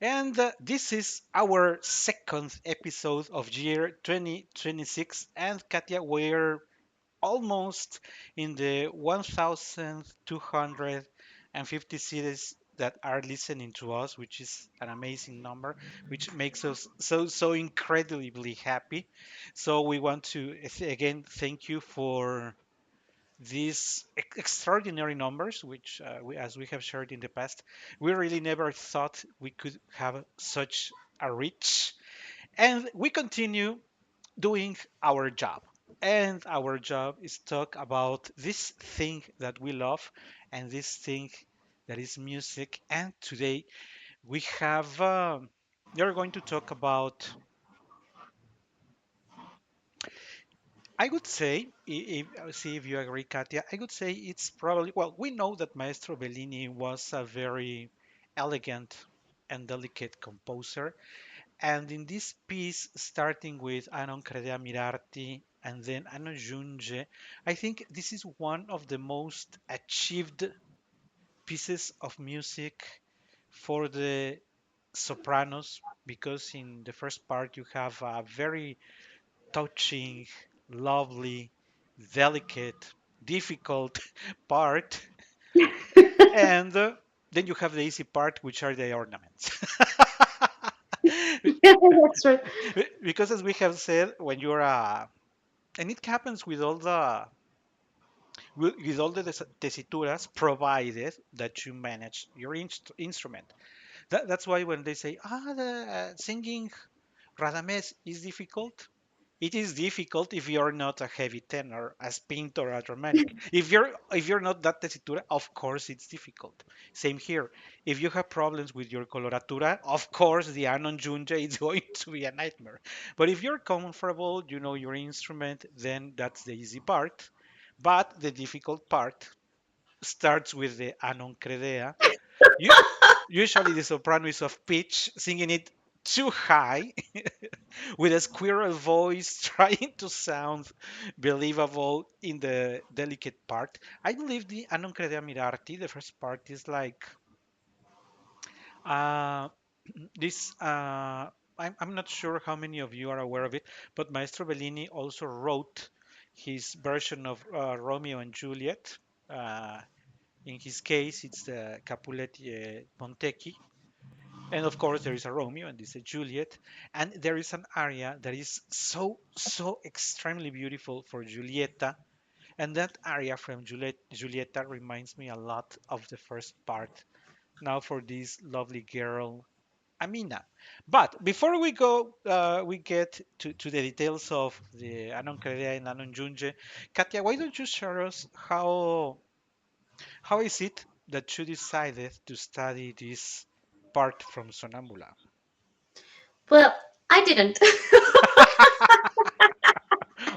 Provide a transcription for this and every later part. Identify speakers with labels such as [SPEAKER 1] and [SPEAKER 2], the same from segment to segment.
[SPEAKER 1] And this is our second episode of year 2026. And Katia, we're almost in the 1,250 cities that are listening to us, which is an amazing number, which makes us so incredibly happy. So we want to again thank you for these extraordinary numbers, which as we have shared in the past, we really never thought we could have such a reach. And we continue doing our job. And our job is talk about this thing that we love and this thing that is music. And today we have, we're going to talk about, I would say, see if you agree, Katia, I would say it's probably, well, we know that Maestro Bellini was a very elegant and delicate composer. And in this piece, starting with A non credea mirarti and then A non giunge, I think this is one of the most achieved pieces of music for the sopranos because in the first part you have a very touching, lovely, delicate, difficult part, and then you have the easy part, which are the ornaments.
[SPEAKER 2] That's right.
[SPEAKER 1] Because as we have said, when you're and it happens with all the tesituras, provided that you manage your instrument. That's why when they say, the singing Radames is difficult, it is difficult if you're not a heavy tenor, a spint, or a dramatic. If you're not that tesitura, of course it's difficult. Same here. If you have problems with your coloratura, of course the anon junge is going to be a nightmare. But if you're comfortable, you know your instrument, then that's the easy part. But the difficult part starts with the anon credea. You, Usually the soprano is off pitch, singing it too high with a squirrel voice trying to sound believable in the delicate part. I believe the A non credea mirarti, the first part is like uh, this. I'm not sure how many of you are aware of it, but Maestro Bellini also wrote his version of Romeo and Juliet. Uh, in his case, it's the Capuletti Montecchi. And of course, there is a Romeo and there's a Juliet. And there is an aria that is so extremely beautiful for Giulietta. And that aria from Giulietta reminds me a lot of the first part. Now for this lovely girl, Amina. But before we go, we get to the details of the Anon Credea and Anon Junge. Katia, why don't you share us how is it that you decided to study this part from Sonambula?
[SPEAKER 2] Well, I didn't.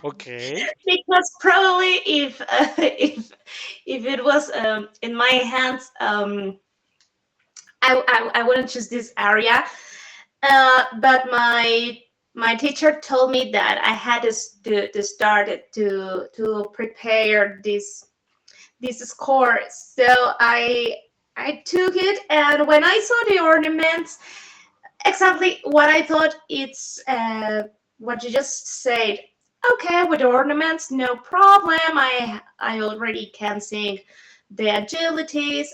[SPEAKER 1] Okay.
[SPEAKER 2] Because probably if it was in my hands, I wouldn't choose this area. But my teacher told me that I had to start to prepare this score. So I took it, and when I saw the ornaments, exactly what I thought, it's what you just said. Okay, with the ornaments, no problem. I already can sing the agilities.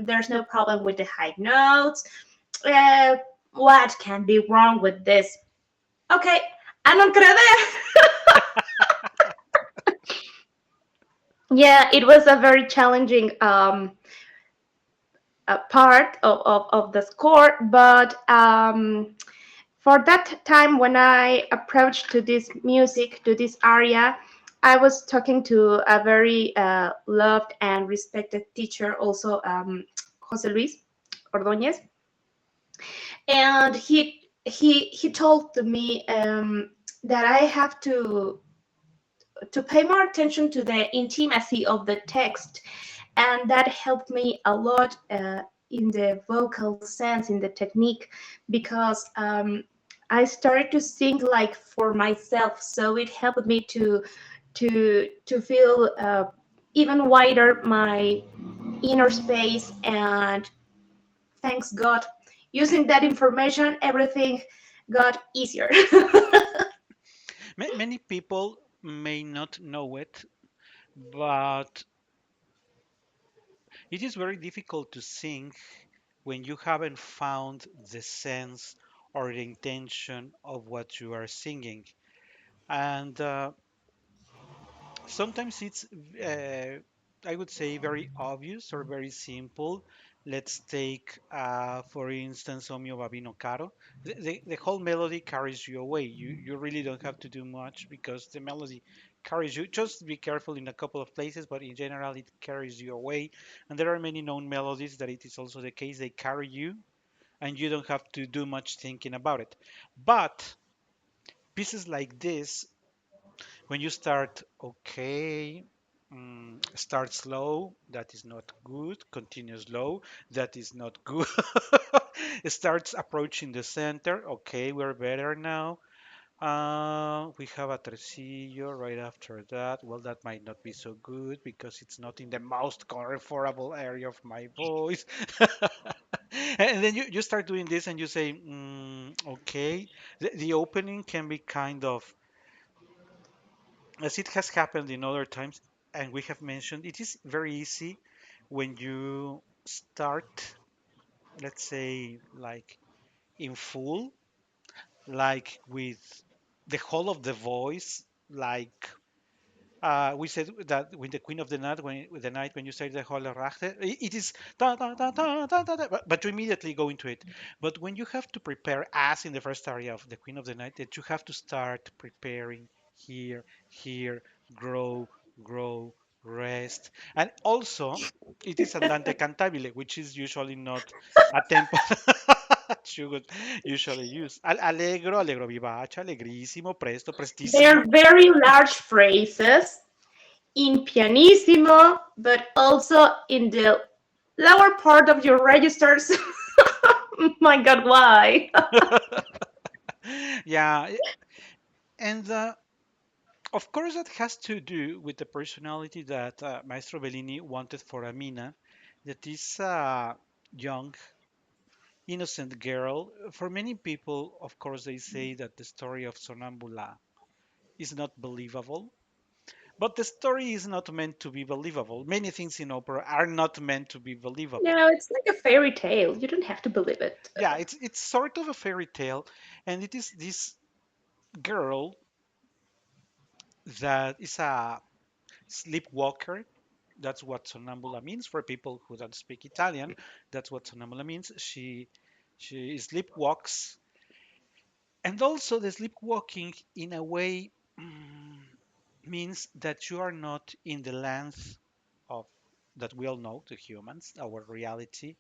[SPEAKER 2] There's no problem with the high notes. Uh, what can be wrong with this? Okay, I don't crede. Yeah, it was a very challenging part of the score, but for that time when I approached to this music, to this area, I was talking to a very loved and respected teacher, also Jose Luis Ordóñez, and he told to me that I have to pay more attention to the intimacy of the text, and that helped me a lot in the vocal sense, in the technique, because I started to sing like for myself, so it helped me to feel even wider my inner space, and thanks God using that information, everything got easier.
[SPEAKER 1] Many people may not know it, but it is very difficult to sing when you haven't found the sense or the intention of what you are singing. And sometimes it's, I would say, very obvious or very simple. Let's take, for instance, O mio babino caro. The whole melody carries you away. You really don't have to do much because the melody carries you. Just be careful in a couple of places, but in general, it carries you away. And there are many known melodies that it is also the case. They carry you, and you don't have to do much thinking about it. But pieces like this, when you start, okay, start slow, that is not good. Continue slow, that is not good. It starts approaching the center. Okay, we're better now. We have a tresillo right after that. Well, that might not be so good because it's not in the most comfortable area of my voice. And then you start doing this and you say, okay, the opening can be kind of, as it has happened in other times, and we have mentioned, it is very easy when you start, let's say, like in full, like with the whole of the voice, like we said that when the Queen of the Night, when with the night when you say the whole rachte, it is da, da, da, da, da, da, da, but you immediately go into it. But when you have to prepare, as in the first aria of the Queen of the Night, that you have to start preparing here, here, grow, grow, rest, and also it is andante cantabile, which is usually not a tempo that you would usually use. Allegro, allegro vivace, allegrissimo, presto, prestissimo.
[SPEAKER 2] They're very large phrases in pianissimo, but also in the lower part of your registers. My God, why?
[SPEAKER 1] Yeah, and of course that has to do with the personality that Maestro Bellini wanted for Amina, that is a young, innocent girl. For many people, of course, they say that the story of Sonambula is not believable, but the story is not meant to be believable. Many things in opera are not meant to be believable.
[SPEAKER 2] No, it's like a fairy tale. You don't have to believe it.
[SPEAKER 1] Yeah, it's sort of a fairy tale, and it is this girl that is a sleepwalker. That's what sonambula means for people who don't speak Italian. That's what sonambula means. She sleepwalks, and also the sleepwalking in a way means that you are not in the length of that we all know, the humans, our reality,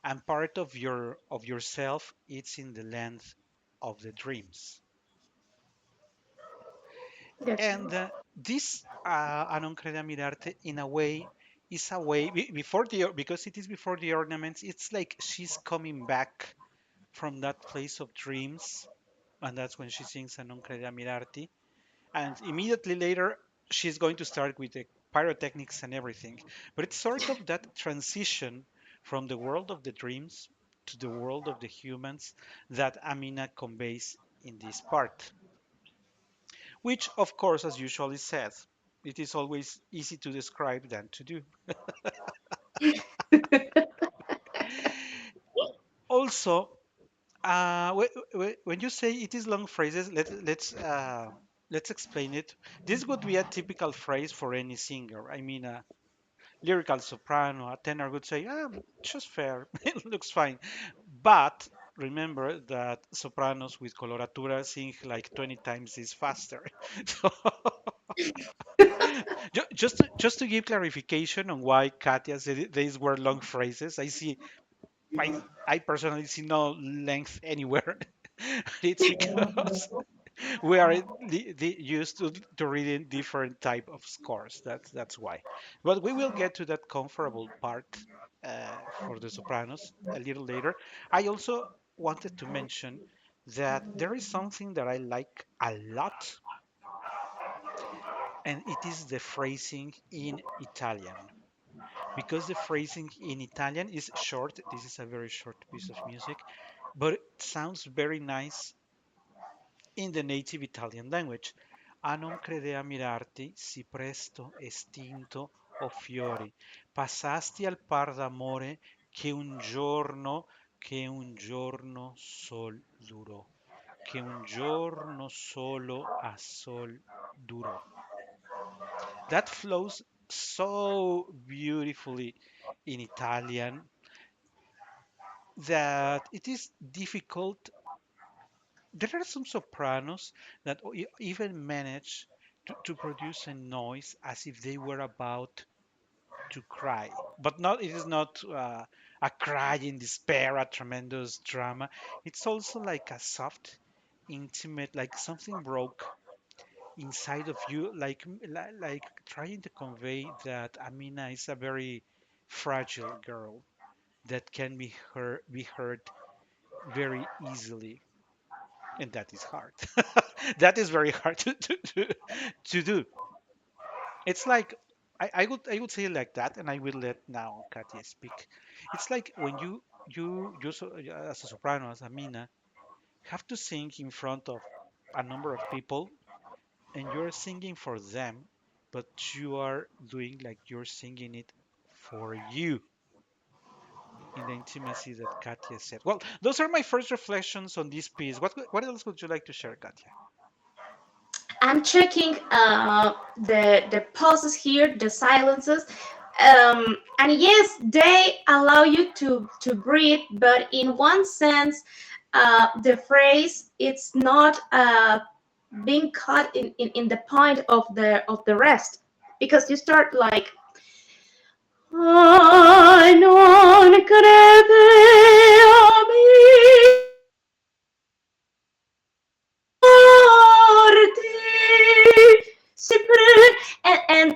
[SPEAKER 1] and part of yourself it's in the length of the dreams.
[SPEAKER 2] That's
[SPEAKER 1] And
[SPEAKER 2] true.
[SPEAKER 1] this a non crede a mirarte in a way is a way before the because it is before the ornaments. It's like she's coming back from that place of dreams, and that's when she sings a non crede a mirarti. And immediately later, she's going to start with the pyrotechnics and everything. But it's sort of that transition from the world of the dreams to the world of the humans that Amina conveys in this part, which, of course, as usually said, it is always easy to describe than to do. Also, when you say it is long phrases, let's explain it. This would be a typical phrase for any singer. I mean, a lyrical soprano, a tenor would say, just fair, it looks fine. But remember that sopranos with coloratura sing like 20 times this faster. So just to give clarification on why Katia said these were long phrases, I I personally see no length anywhere. It's because we are used to reading different type of scores. That's why. But we will get to that comfortable part for the sopranos a little later. I also wanted to mention that there is something that I like a lot, and it is the phrasing in Italian. because the phrasing in Italian is short. This is a very short piece of music, but it sounds very nice in the native Italian language. A non credea mirarti, sì presto estinto o fiori. Passasti al par d'amore che un giorno sol durò, che un giorno solo a sol durò. That flows so beautifully in Italian that it is difficult. There are some sopranos that even manage to produce a noise as if they were about to cry, but not. It is not a cry in despair, a tremendous drama. It's also like a soft, intimate, like something broke inside of you, like trying to convey that Amina is a very fragile girl that can be hurt very easily, and that is hard. That is very hard to do. It's like I would say it like that, and I will let now Katia speak. It's like when as a soprano, as a mina, have to sing in front of a number of people, and you're singing for them, but you are doing like you're singing it for you in the intimacy that Katia said. Well, those are my first reflections on this piece. What else would you like to share, Katia?
[SPEAKER 2] I'm checking the pauses here, the silences, and yes, they allow you to breathe. But in one sense, the phrase it's not being caught in the point of the rest, because you start like I non credevo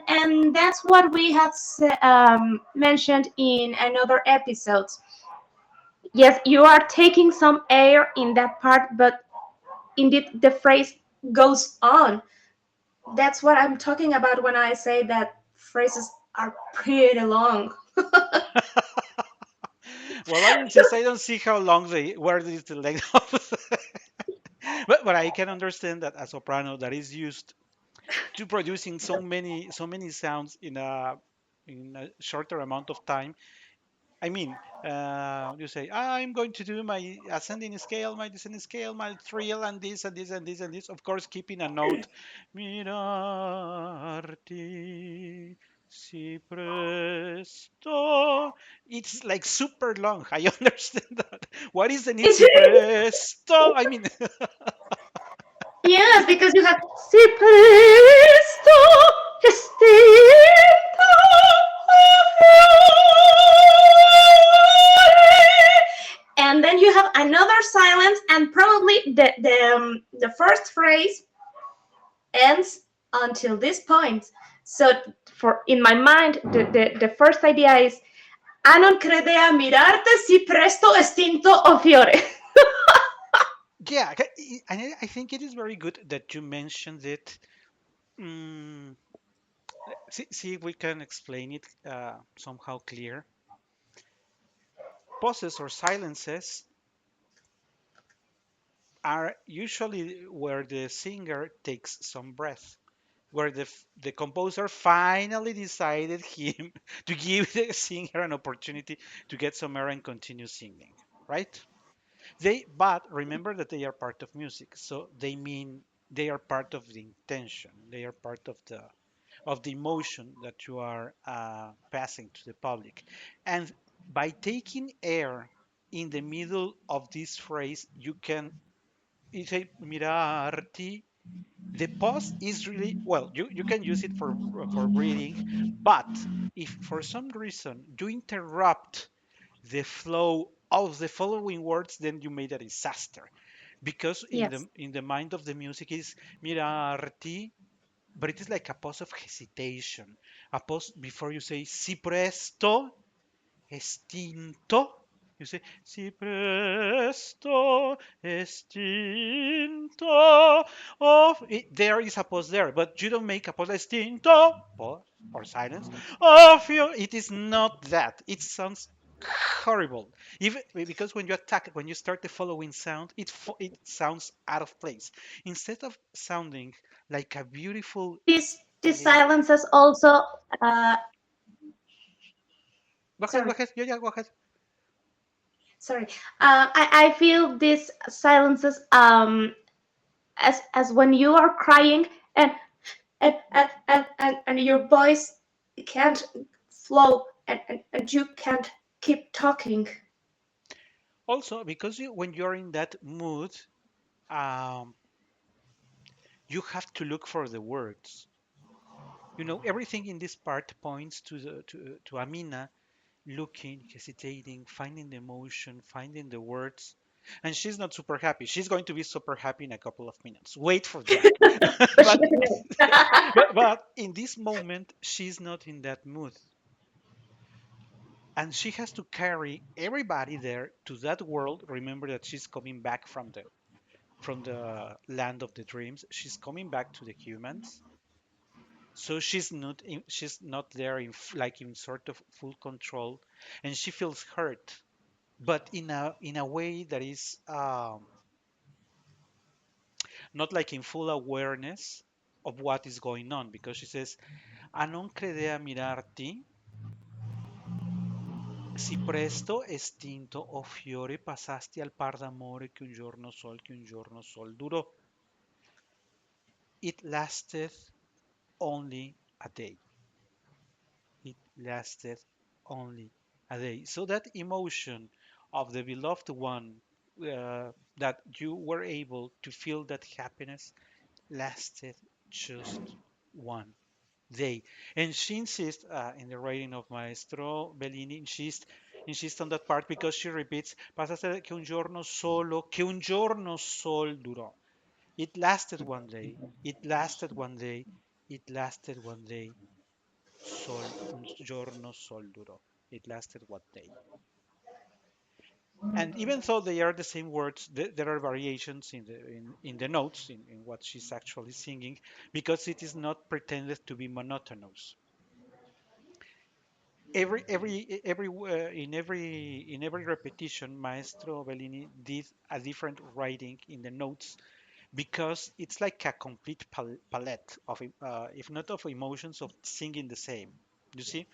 [SPEAKER 2] and that's what we have mentioned in another episodes. Yes, you are taking some air in that part, but indeed the phrase goes on. That's what I'm talking about when I say that phrases are pretty long.
[SPEAKER 1] Well, I insist. I don't see how long where is the length of, but I can understand that a soprano that is used to producing so many sounds in a shorter amount of time. I mean, you say, I'm going to do my ascending scale, my descending scale, my trill, and this and this and this and this. Of course, keeping a note. Mirarti si presto. It's like super long. I understand that. What is the need si presto? I mean,
[SPEAKER 2] Yes, because you have si presto distinto and then you have another silence, and probably the first phrase ends until this point. So for in my mind, the first idea is a non credea mirarte si presto estinto o fiore.
[SPEAKER 1] yeah, and I think it is very good that you mentioned it. Mm, see if we can explain it somehow clear. Pauses or silences are usually where the singer takes some breath, where the composer finally decided him to give the singer an opportunity to get some air and continue singing, right? But remember that they are part of music, so they mean they are part of the intention, they are part of the emotion that you are passing to the public. And by taking air in the middle of this phrase, you say mirarti. The pause is really well. You can use it for breathing, but if for some reason you interrupt the flow of the following words, then you made a disaster because in
[SPEAKER 2] Yes.
[SPEAKER 1] the mind of the music is mirarti, but it is like a pause of hesitation, a pause before you say si presto, estinto. You say, si presto estinto of. There is a pause there, but you don't make a pause. Estinto, pause, or silence. Of you. It is not that. It sounds horrible. Even because when you attack, when you start the following sound, it sounds out of place. Instead of sounding like a beautiful,
[SPEAKER 2] These
[SPEAKER 1] elegant.
[SPEAKER 2] silences also,
[SPEAKER 1] Go ahead, go
[SPEAKER 2] sorry,
[SPEAKER 1] ahead. Yeah, yeah, go ahead.
[SPEAKER 2] sorry. I feel these silences as when you are crying and and your voice can't flow and you can't keep talking.
[SPEAKER 1] Also, because when you're in that mood, um, you have to look for the words. Everything in this part points to Amina looking, hesitating, finding the emotion, finding the words. And she's not super happy. She's going to be super happy in a couple of minutes. Wait for that.
[SPEAKER 2] But she
[SPEAKER 1] but,
[SPEAKER 2] doesn't.
[SPEAKER 1] but in this moment, she's not in that mood. And she has to carry everybody there to that world. Remember that she's coming back from the land of the dreams. She's coming back to the humans. So she's not there like in sort of full control, and she feels hurt, but in a way that is not like in full awareness of what is going on, because she says, "A non credea mirarti, si presto estinto o fiore passasti al par d'amore che un giorno sol durò. It lasted only a day. It lasted only a day." So that emotion of the beloved one, that you were able to feel that happiness, lasted just one day. And she insists, in the writing of Maestro Bellini, insists on that part because she repeats, "Pasaste che un giorno sol durò." It lasted one day, it lasted one day, it lasted one day, un giorno sol durò. It lasted one day. And even though they are the same words, there are variations in the notes, in what she's actually singing, because it is not pretended to be monotonous. In every repetition, Maestro Bellini did a different writing in the notes, because it's like a complete palette of, if not of emotions, of singing the same. You see,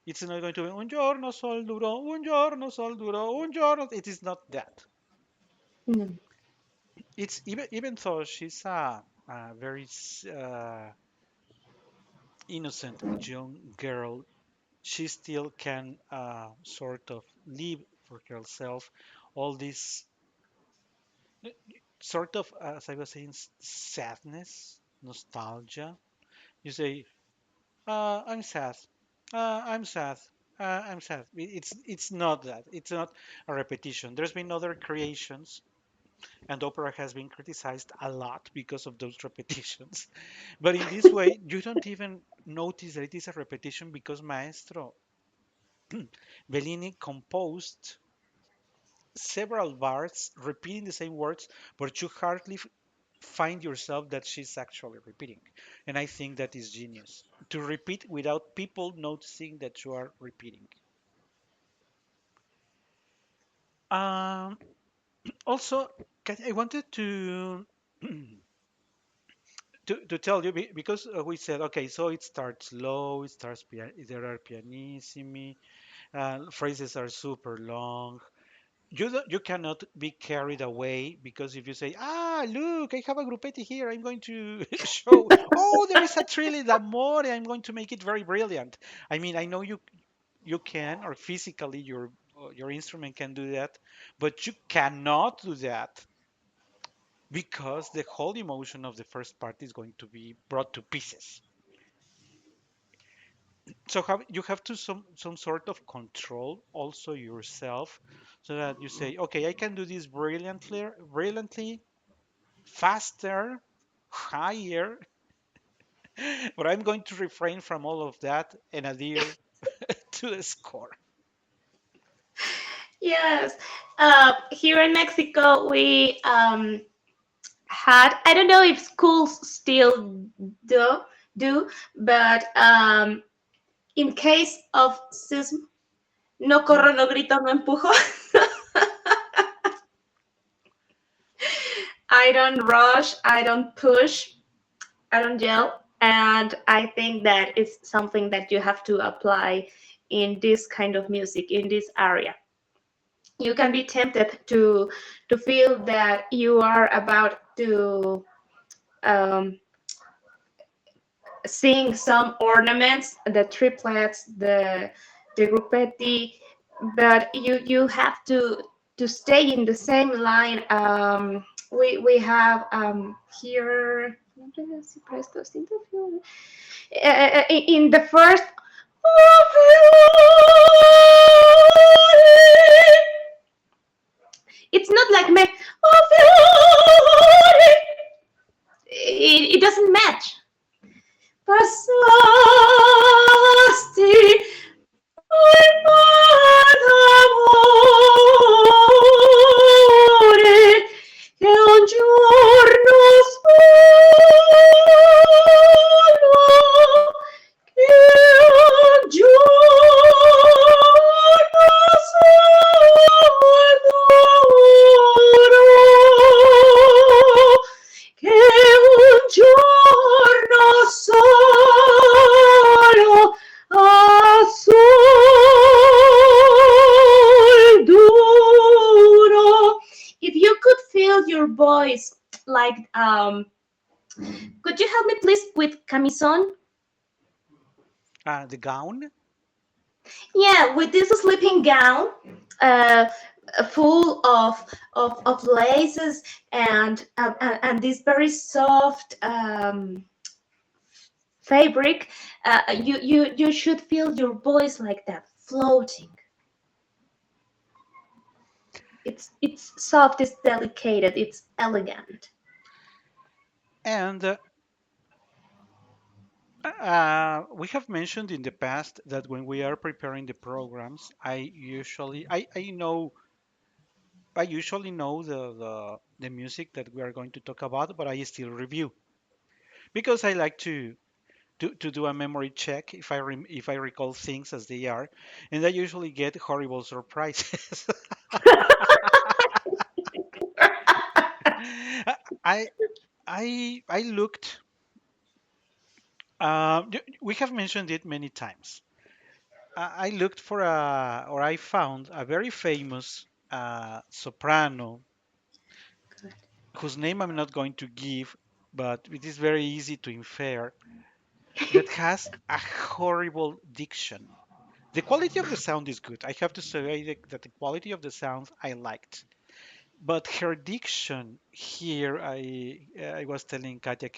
[SPEAKER 1] it's not going to be un giorno sol durò, un giorno sol durò, un giorno. It is not that.
[SPEAKER 2] Mm.
[SPEAKER 1] It's even though she's a very innocent young girl, she still can sort of live for herself all this sort of, as I was saying, sadness, nostalgia. You say, I'm sad, I'm sad, I'm sad. It's not that. It's not a repetition. There's been other creations, and opera has been criticized a lot because of those repetitions. But in this way, you don't even notice that it is a repetition, because Maestro Bellini composed several bars repeating the same words, but you hardly find yourself that she's actually repeating. And I think that is genius, to repeat without people noticing that you are repeating. Um, Also, I wanted to tell you, because we said, okay, so it starts low, there are pianissimi, phrases are super long. You cannot be carried away, because if you say, look, I have a grupetti here, I'm going to show, oh, there is a trilli d'amore, I'm going to make it very brilliant. I mean, I know you can, or physically your instrument can do that, but you cannot do that, because the whole emotion of the first part is going to be brought to pieces. So you have to some sort of control also yourself, so that you say, okay, I can do this brilliantly, faster, higher, but I'm going to refrain from all of that and adhere to the score.
[SPEAKER 2] Yes. Here in Mexico, we had, I don't know if schools still do, do, but in case of sism, no
[SPEAKER 1] Mm.
[SPEAKER 2] corro, no grito, no empujo. I don't rush, I don't push, I don't yell. And I think that is something that you have to apply in this kind of music, in this area. You can be tempted to feel that you are about to um, sing some ornaments, the triplets, the gruppetti, but you have to stay in the same line. We have here in the first. It's not like me. It doesn't match. Passaste por amore che un giorno solo, che un giorno solo, che un giorno solo azul duro. If you could feel your voice like, could you help me please with camisón?
[SPEAKER 1] The gown.
[SPEAKER 2] Yeah, with this sleeping gown, uh, full of laces and this very soft fabric. You should feel your voice like that, floating. It's soft, it's delicate, it's elegant.
[SPEAKER 1] And we have mentioned in the past that when we are preparing the programs, I usually know the music that we are going to talk about, but I still review because I like to do a memory check if I recall things as they are, and I usually get horrible surprises. I I looked. We have mentioned it many times. I looked for or I found a very famous soprano whose name I'm not going to give, but it is very easy to infer that has a horrible diction. The quality of the sound is good. I have to say that the quality of the sound I liked. But her diction here, I was telling Katia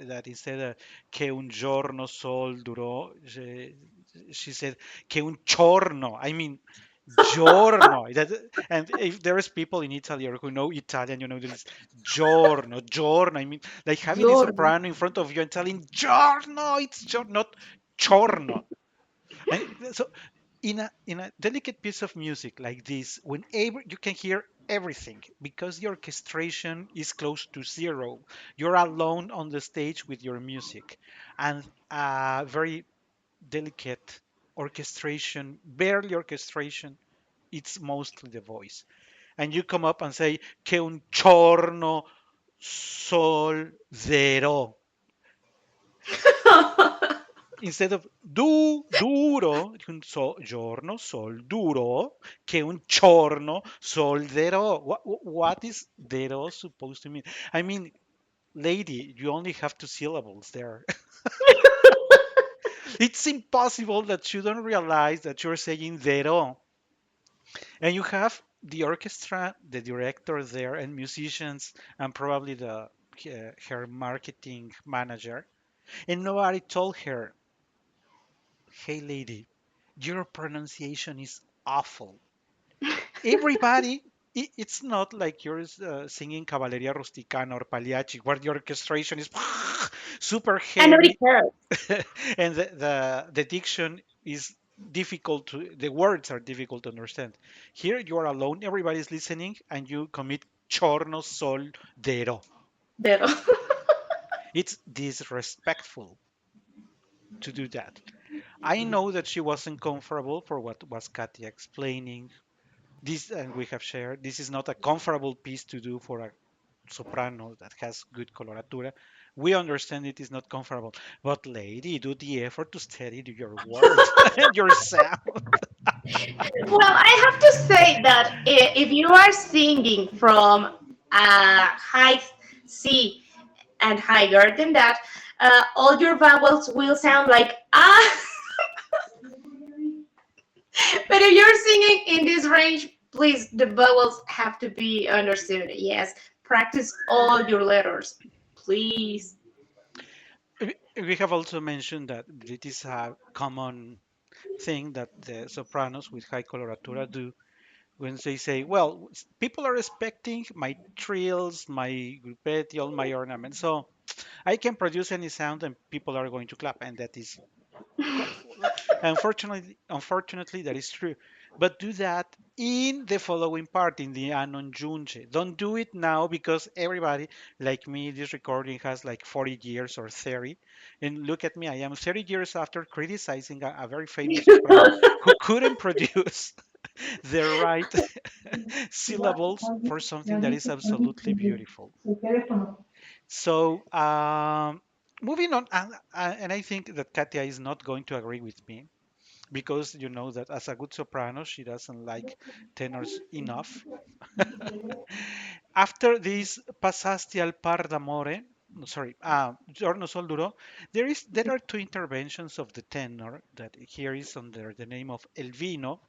[SPEAKER 1] that instead of que un giorno sol duró, she said que un chorno. I mean, giorno. And if there is people in Italy or who know Italian, you know there is giorno, giorno. I mean, like having the
[SPEAKER 2] Jordan.
[SPEAKER 1] soprano in front of you and telling giorno, it's giorno, not chorno. And so in a delicate piece of music like this, whenever you can hear everything because the orchestration is close to zero, you're alone on the stage with your music, and very delicate orchestration, barely orchestration. It's mostly the voice, and you come up and say que un giorno sol zero instead of duro, un giorno sol duro, che un giorno sol zero. What is zero supposed to mean? I mean, lady, you only have two syllables there. It's impossible that you don't realize that you're saying zero. And you have the orchestra, the director there, and musicians, and probably her marketing manager. And nobody told her, hey, lady, your pronunciation is awful. Everybody, it's not like you're singing Cavalleria Rusticana or Pagliacci, where the orchestration is super
[SPEAKER 2] And nobody
[SPEAKER 1] heavy
[SPEAKER 2] cares.
[SPEAKER 1] and the diction is difficult to the words are difficult to understand. Here you are alone, everybody's listening, and you commit chorno sol dero.
[SPEAKER 2] Pero.
[SPEAKER 1] It's disrespectful to do that. I know that she wasn't comfortable for what was Katia explaining. This, and we have shared, this is not a comfortable piece to do for a soprano that has good coloratura. We understand it is not comfortable, but lady, do the effort to steady your words and your sound.
[SPEAKER 2] Well, I have to say that if you are singing from high C and higher than that, all your vowels will sound like ah. But if you're singing in this range, please, the vowels have to be understood. Yes, practice all your letters, please.
[SPEAKER 1] We have also mentioned that it is a common thing that the sopranos with high coloratura do when they say, well, people are expecting my trills, my grupetti, all my ornaments. So I can produce any sound and people are going to clap. And that is unfortunately, that is true. But do that in the following part, in the anon giunge. Don't do it now because everybody, like me, this recording has like 40 years or 30. And look at me, I am 30 years after criticizing a very famous soprano who couldn't produce the right syllables for something that is absolutely beautiful. So, moving on, and I think that Katia is not going to agree with me because you know that as a good soprano, she doesn't like tenors enough. After this Passaste al par d'amore, no, sorry, Giorno Sol Duro, there are two interventions of the tenor that here is under the name of El Vino,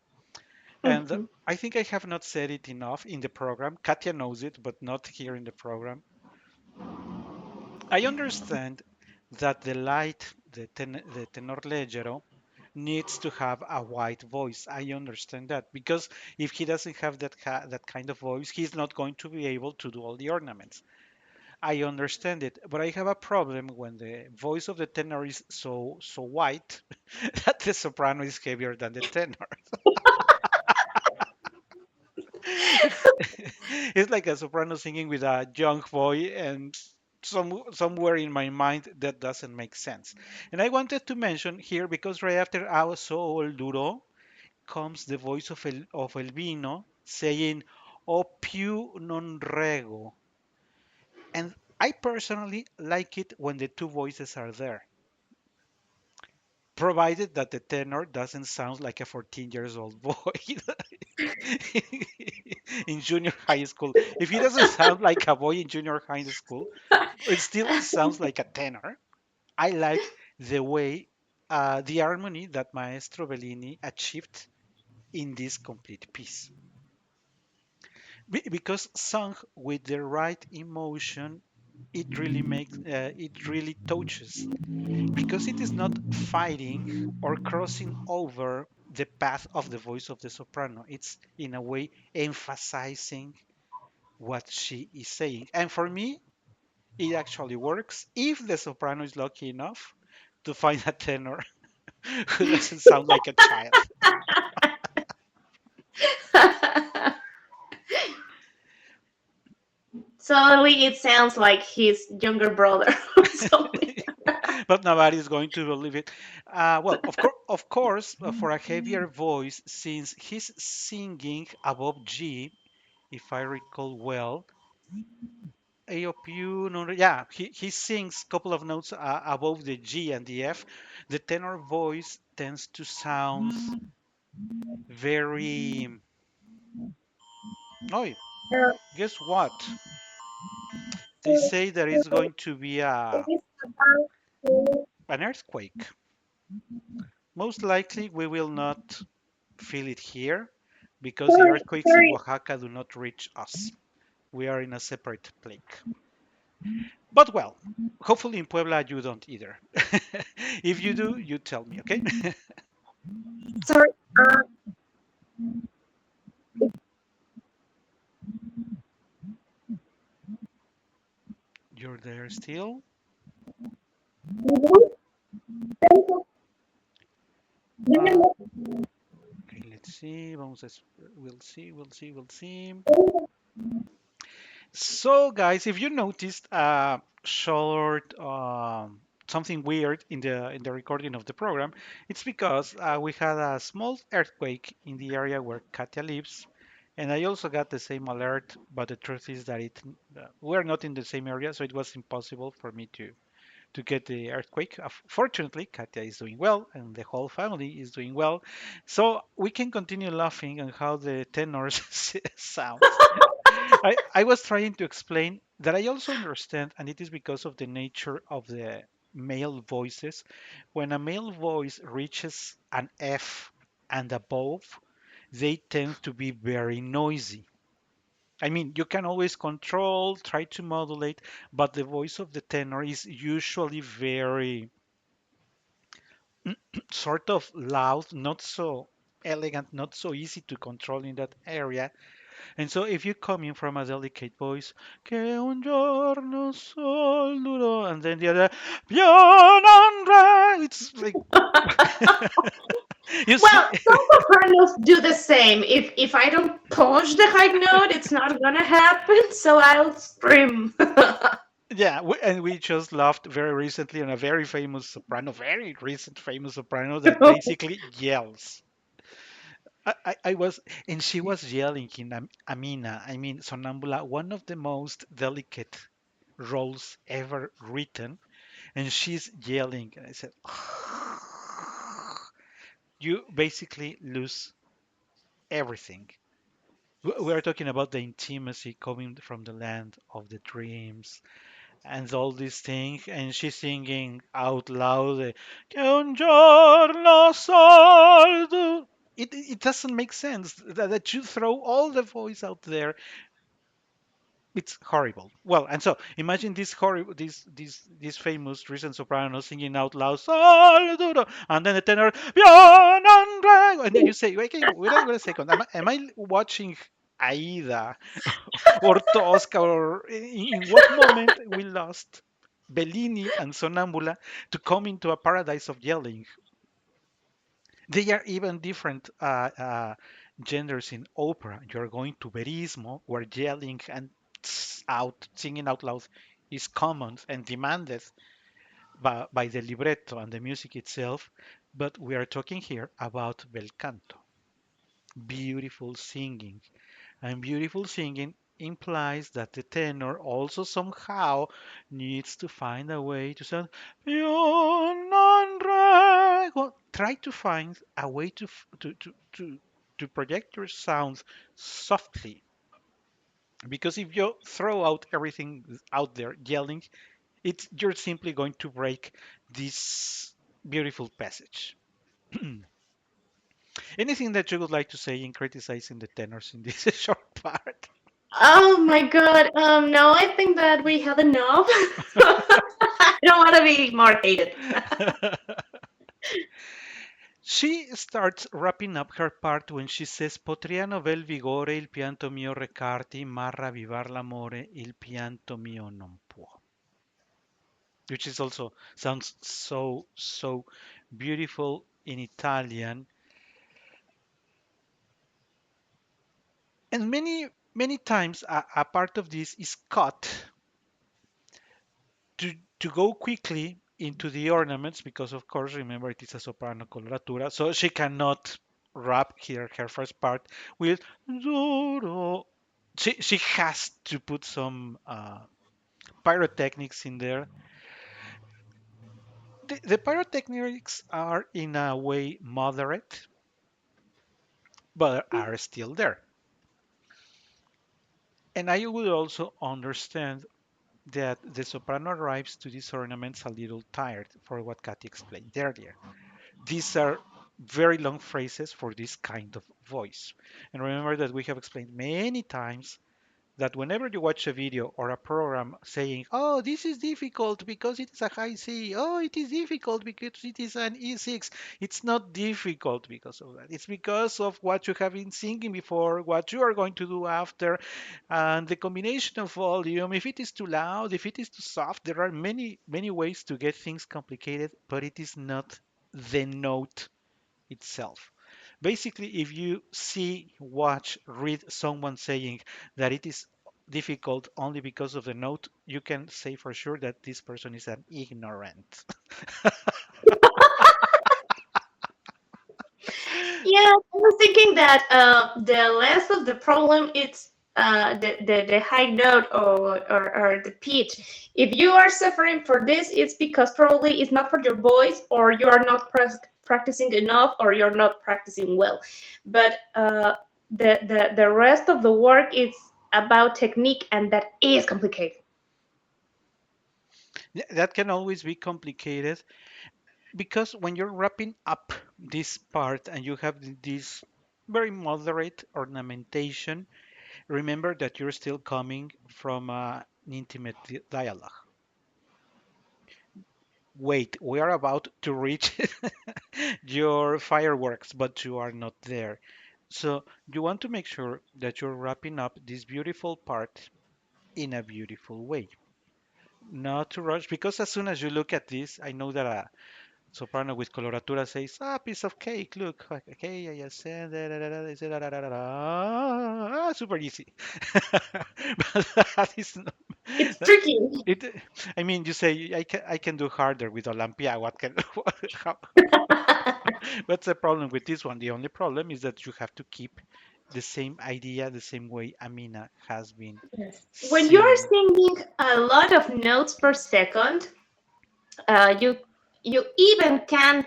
[SPEAKER 1] and
[SPEAKER 2] Mhm.
[SPEAKER 1] I think I have not said it enough in the program. Katia knows it, but not here in the program. I understand that the tenor leggero, needs to have a white voice. I understand that because if he doesn't have that kind of voice, he's not going to be able to do all the ornaments. I understand it, but I have a problem when the voice of the tenor is so white that the soprano is heavier than the tenor. It's it's like a soprano singing with a young boy, and somewhere in my mind that doesn't make sense. And I wanted to mention here because right after "A Sol Duro" comes the voice of Elvino saying "O più non rego," and I personally like it when the two voices are there, provided that the tenor doesn't sound like a 14 years old boy in junior high school. If he doesn't sound like a boy in junior high school, it still sounds like a tenor. I like the way the harmony that Maestro Bellini achieved in this complete piece. Because sung with the right emotion, it really touches. Because it is not fighting or crossing over the path of the voice of the soprano. It's in a way emphasizing what she is saying. And for me, it actually works if the soprano is lucky enough to find a tenor who doesn't sound like a child.
[SPEAKER 2] Suddenly, it sounds like his younger brother or something.
[SPEAKER 1] But nobody is going to believe it. Well, of course, for a heavier voice, since he's singing above G, if I recall well, AOPU, no, no, yeah, he sings a couple of notes above the G and the F. The tenor voice tends to sound very. Oh, guess what? They say there is going to be an earthquake. Most likely, we will not feel it here because the earthquakes in Oaxaca do not reach us. We are in a separate lake. But well, hopefully in Puebla you don't either. If you do, you tell me, okay?
[SPEAKER 2] Sorry.
[SPEAKER 1] You're there still?
[SPEAKER 2] Uh,
[SPEAKER 1] Uh, see. We'll see. So, guys, if you noticed short something weird in the recording of the program, it's because we had a small earthquake in the area where Katia lives, and I also got the same alert. But the truth is that we're not in the same area, so it was impossible for me to get the earthquake. Fortunately, Katia is doing well, and the whole family is doing well, so we can continue laughing on how the tenors sounds. I was trying to explain that I also understand, and it is because of the nature of the male voices. When a male voice reaches an F and above, they tend to be very noisy. I mean, you can always control, try to modulate, but the voice of the tenor is usually very sort of loud, not so elegant, not so easy to control in that area. And so if you come in from a delicate voice, que un giorno sol durò, and then the other, piano andrà, it's like, you see,
[SPEAKER 2] Well, some sopranos do the same. If I don't push the high note, it's not gonna happen. So I'll scream.
[SPEAKER 1] yeah, and we just laughed very recently on a very famous soprano, very recent famous soprano that basically yells. I was, and she was yelling in Amina. I mean, Sonambula, one of the most delicate roles ever written, and she's yelling. And I said, you basically lose everything. We are talking about the intimacy coming from the land of the dreams and all these things, and she's singing out loud, "Che un giorno sol." It doesn't make sense that you throw all the voice out there. It's horrible. Well, and so imagine this horrible, this famous recent soprano singing out loud, "Sol duro," and then the tenor, "Bien André," and then you say, "Okay, wait a second. Am I watching Aida or Tosca, or in what moment we lost Bellini and Sonambula to come into a paradise of yelling?" They are even different genders in opera. You're going to verismo, where yelling and singing out loud is common and demanded by the libretto and the music itself. But we are talking here about bel canto, beautiful singing. And beautiful singing implies that the tenor also somehow needs to find a way to sound. Well, try to find a way to project your sound softly. Because if you throw out everything out there yelling, you're simply going to break this beautiful passage. Anything that you would like to say in criticizing the tenors in this short part?
[SPEAKER 2] Oh my god. No, I think that we have enough. I don't want to be more hated.
[SPEAKER 1] She starts wrapping up her part when she says Potriano vel vigore il pianto mio recarti, ma ravvivar l'amore il pianto mio non può. Which is also sounds so beautiful in Italian. And many times a part of this is cut to to go quickly into the ornaments because of course remember it is a soprano coloratura, so she cannot wrap her first part with Zoro. She has to put some pyrotechnics in there. The pyrotechnics are in a way moderate, but are still there. And I would also understand that the soprano arrives to these ornaments a little tired for what Katy explained earlier. These are very long phrases for this kind of voice. And remember that we have explained many times that whenever you watch a video or a program saying, oh, this is difficult because it is a high C, oh, it is difficult because it is an E6, it's not difficult because of that. It's because of what you have been singing before, what you are going to do after, and the combination of volume. If it is too loud, if it is too soft, there are many ways to get things complicated, but it is not the note itself. Basically, if you see, watch, read someone saying that it is difficult only because of the note, you can say for sure that this person is an ignorant.
[SPEAKER 2] Yeah, I was thinking that the less of the problem it's the high note or the pitch. If you are suffering for this, it's because probably it's not for your voice, or you are not practicing enough, or you're not practicing well. But the rest of the work is about technique, and that is complicated.
[SPEAKER 1] That can always be complicated because when you're wrapping up this part and you have this very moderate ornamentation, remember that you're still coming from an intimate dialogue. Wait, we are about to reach your fireworks, but you are not there. So you want to make sure that you're wrapping up this beautiful part in a beautiful way. Not to rush, because as soon as you look at this, I know that a soprano with coloratura says, ah, piece of cake, look, okay, I just said, da, da, da, da, da, da, da, da, da, da, super easy. But that is not,
[SPEAKER 2] It's
[SPEAKER 1] that-
[SPEAKER 2] tricky.
[SPEAKER 1] it, I mean, you say I can do harder with Olympia. What can, how, what's the problem with this one? The only problem is that you have to keep the same idea, the same way Amina has been
[SPEAKER 2] Yes. When you're
[SPEAKER 1] singing.
[SPEAKER 2] singing a lot of notes per second, you even can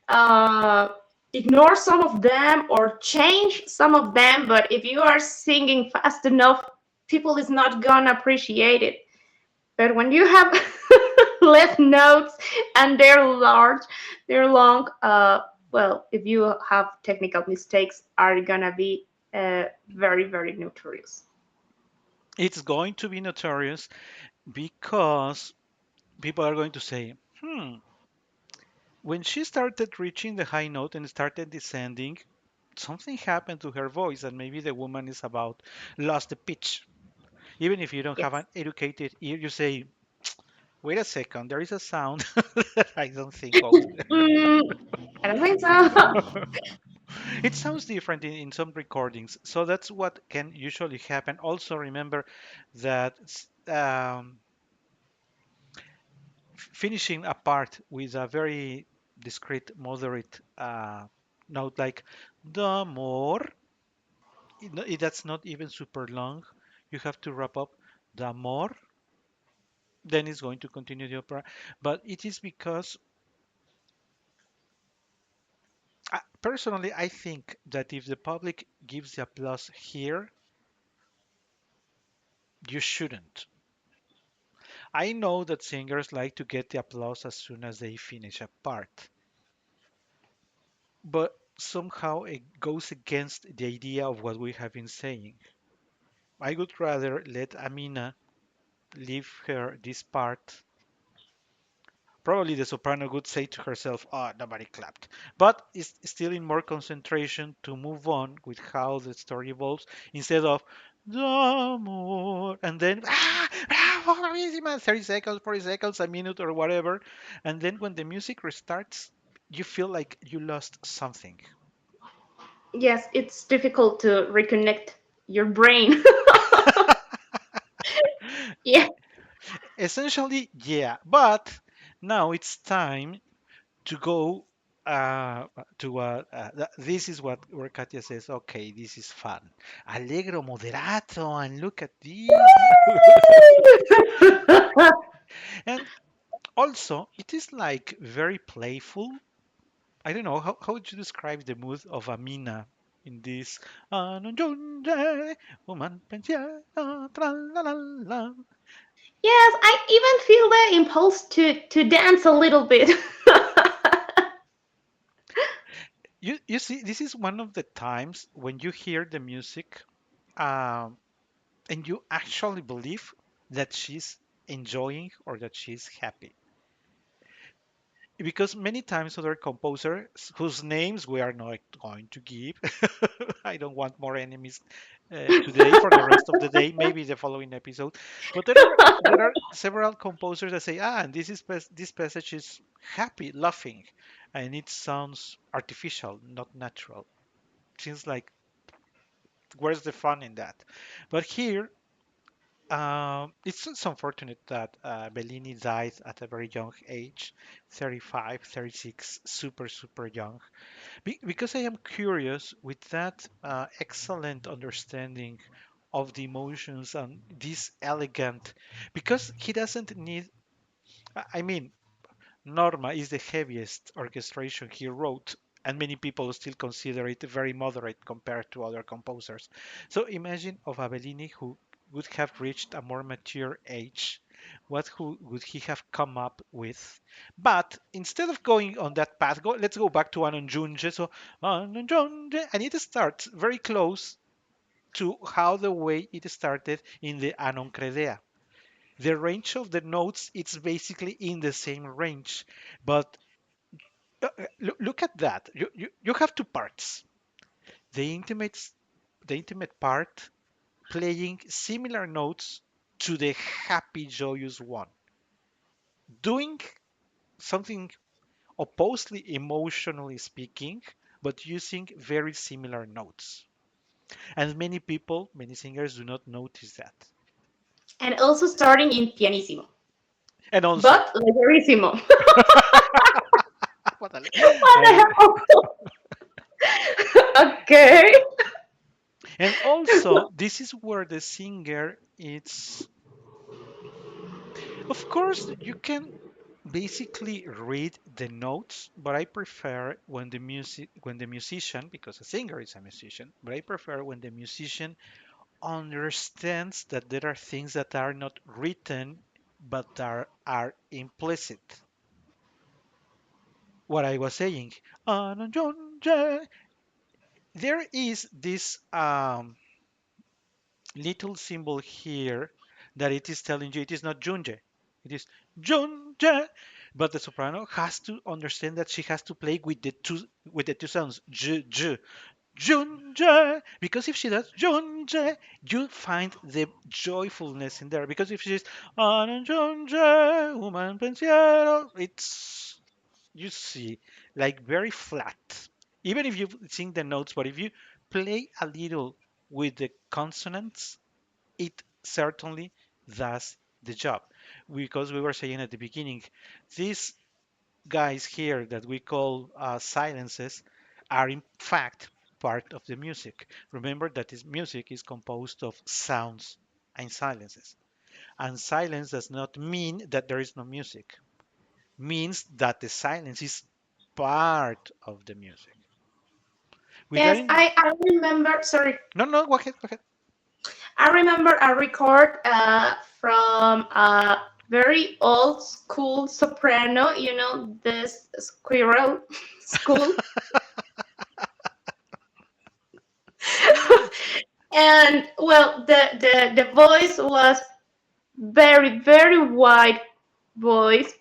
[SPEAKER 2] uh, ignore some of them or change some of them. But if you are singing fast enough, people is not gonna appreciate it. But when you have less notes and they're large, they're long, well, if you have technical mistakes, are gonna be very, very notorious.
[SPEAKER 1] It's going to be notorious because people are going to say, when she started reaching the high note and started descending, something happened to her voice, and maybe the woman is about lost the pitch. Even if you don't have
[SPEAKER 2] Yes.
[SPEAKER 1] an educated ear, you say, wait a second, there is a sound that I don't think goes
[SPEAKER 2] Mm, I don't think so.
[SPEAKER 1] there. It sounds different in some recordings, so that's what can usually happen. Also, remember that finishing a part with a very discrete, moderate note like the more, that's not even super long. You have to wrap up the more, then it's going to continue the opera. But it is because, personally, I think that if the public gives the applause here, you shouldn't. I know that singers like to get the applause as soon as they finish a part, but somehow it goes against the idea of what we have been saying. I would rather let Amina leave her this part. Probably the soprano would say to herself, "Oh, nobody clapped," but is still in more concentration to move on with how the story evolves instead of the more and then 30 seconds, 40 seconds, a minute, or whatever, and then when the music restarts, you feel like you lost something.
[SPEAKER 2] Yes, it's difficult to reconnect your brain. Yeah.
[SPEAKER 1] Essentially, yeah, but now it's time to go to this is what where Katia says, okay, this is fun. Allegro moderato, and look at this. And also, it is like very playful. I don't know, how would you describe the mood of Amina in this? Non giunge un pensiero, tra la la la.
[SPEAKER 2] Yes, I even feel the impulse to dance a little bit.
[SPEAKER 1] You see, this is one of the times when you hear the music, um, and you actually believe that she's enjoying or that she's happy. Because many times other composers whose names we are not going to give, I don't want more enemies today for the rest of the day, maybe the following episode. But there are several composers that say, and this passage is happy, laughing, and it sounds artificial, not natural. seems like where's the fun in that? But here, it's just unfortunate that Bellini died at a very young age, 35, 36, super, super young. Because I am curious with that excellent understanding of the emotions and this elegant, because he doesn't need, I mean, Norma is the heaviest orchestration he wrote, and many people still consider it very moderate compared to other composers. So imagine of a Bellini who would have reached a more mature age. What would he have come up with? But instead of going on that path, let's go back to Anon Giunge. So Anon Giunge, and it starts very close to how the way it started in the Anon Credea. The range of the notes, it's basically in the same range, but look at that. You have two parts. The intimate the intimate part playing similar notes to the happy joyous one, doing something oppositely emotionally speaking, but using very similar notes. And many people, many singers do not notice that.
[SPEAKER 2] And also starting in pianissimo,
[SPEAKER 1] And also,
[SPEAKER 2] but leggerissimo.
[SPEAKER 1] what
[SPEAKER 2] What the hell? Okay.
[SPEAKER 1] and also this is where the singer it's of course you can basically read the notes, but I prefer when the musician, because a singer is a musician, but I prefer when the musician understands that there are things that are not written but are implicit. What I was saying, there is this little symbol here that it is telling you it is not junge, it is junge. But the soprano has to understand that she has to play with the two sounds j j junge. Because if she does junge, you find the joyfulness in there. Because if she's on junge, human pensiero, it's you see like very flat. Even if you sing the notes, but if you play a little with the consonants, it certainly does the job. Because we were saying at the beginning, these guys here that we call silences are in fact part of the music. Remember that this music is composed of sounds and silences. And silence does not mean that there is no music. Means that the silence is part of the music.
[SPEAKER 2] Yes,
[SPEAKER 1] Regarding
[SPEAKER 2] I remember. Sorry,
[SPEAKER 1] no no go ahead go ahead.
[SPEAKER 2] I remember a record from a very old school soprano. You know, this squirrel school, and well, the voice was very wide voice.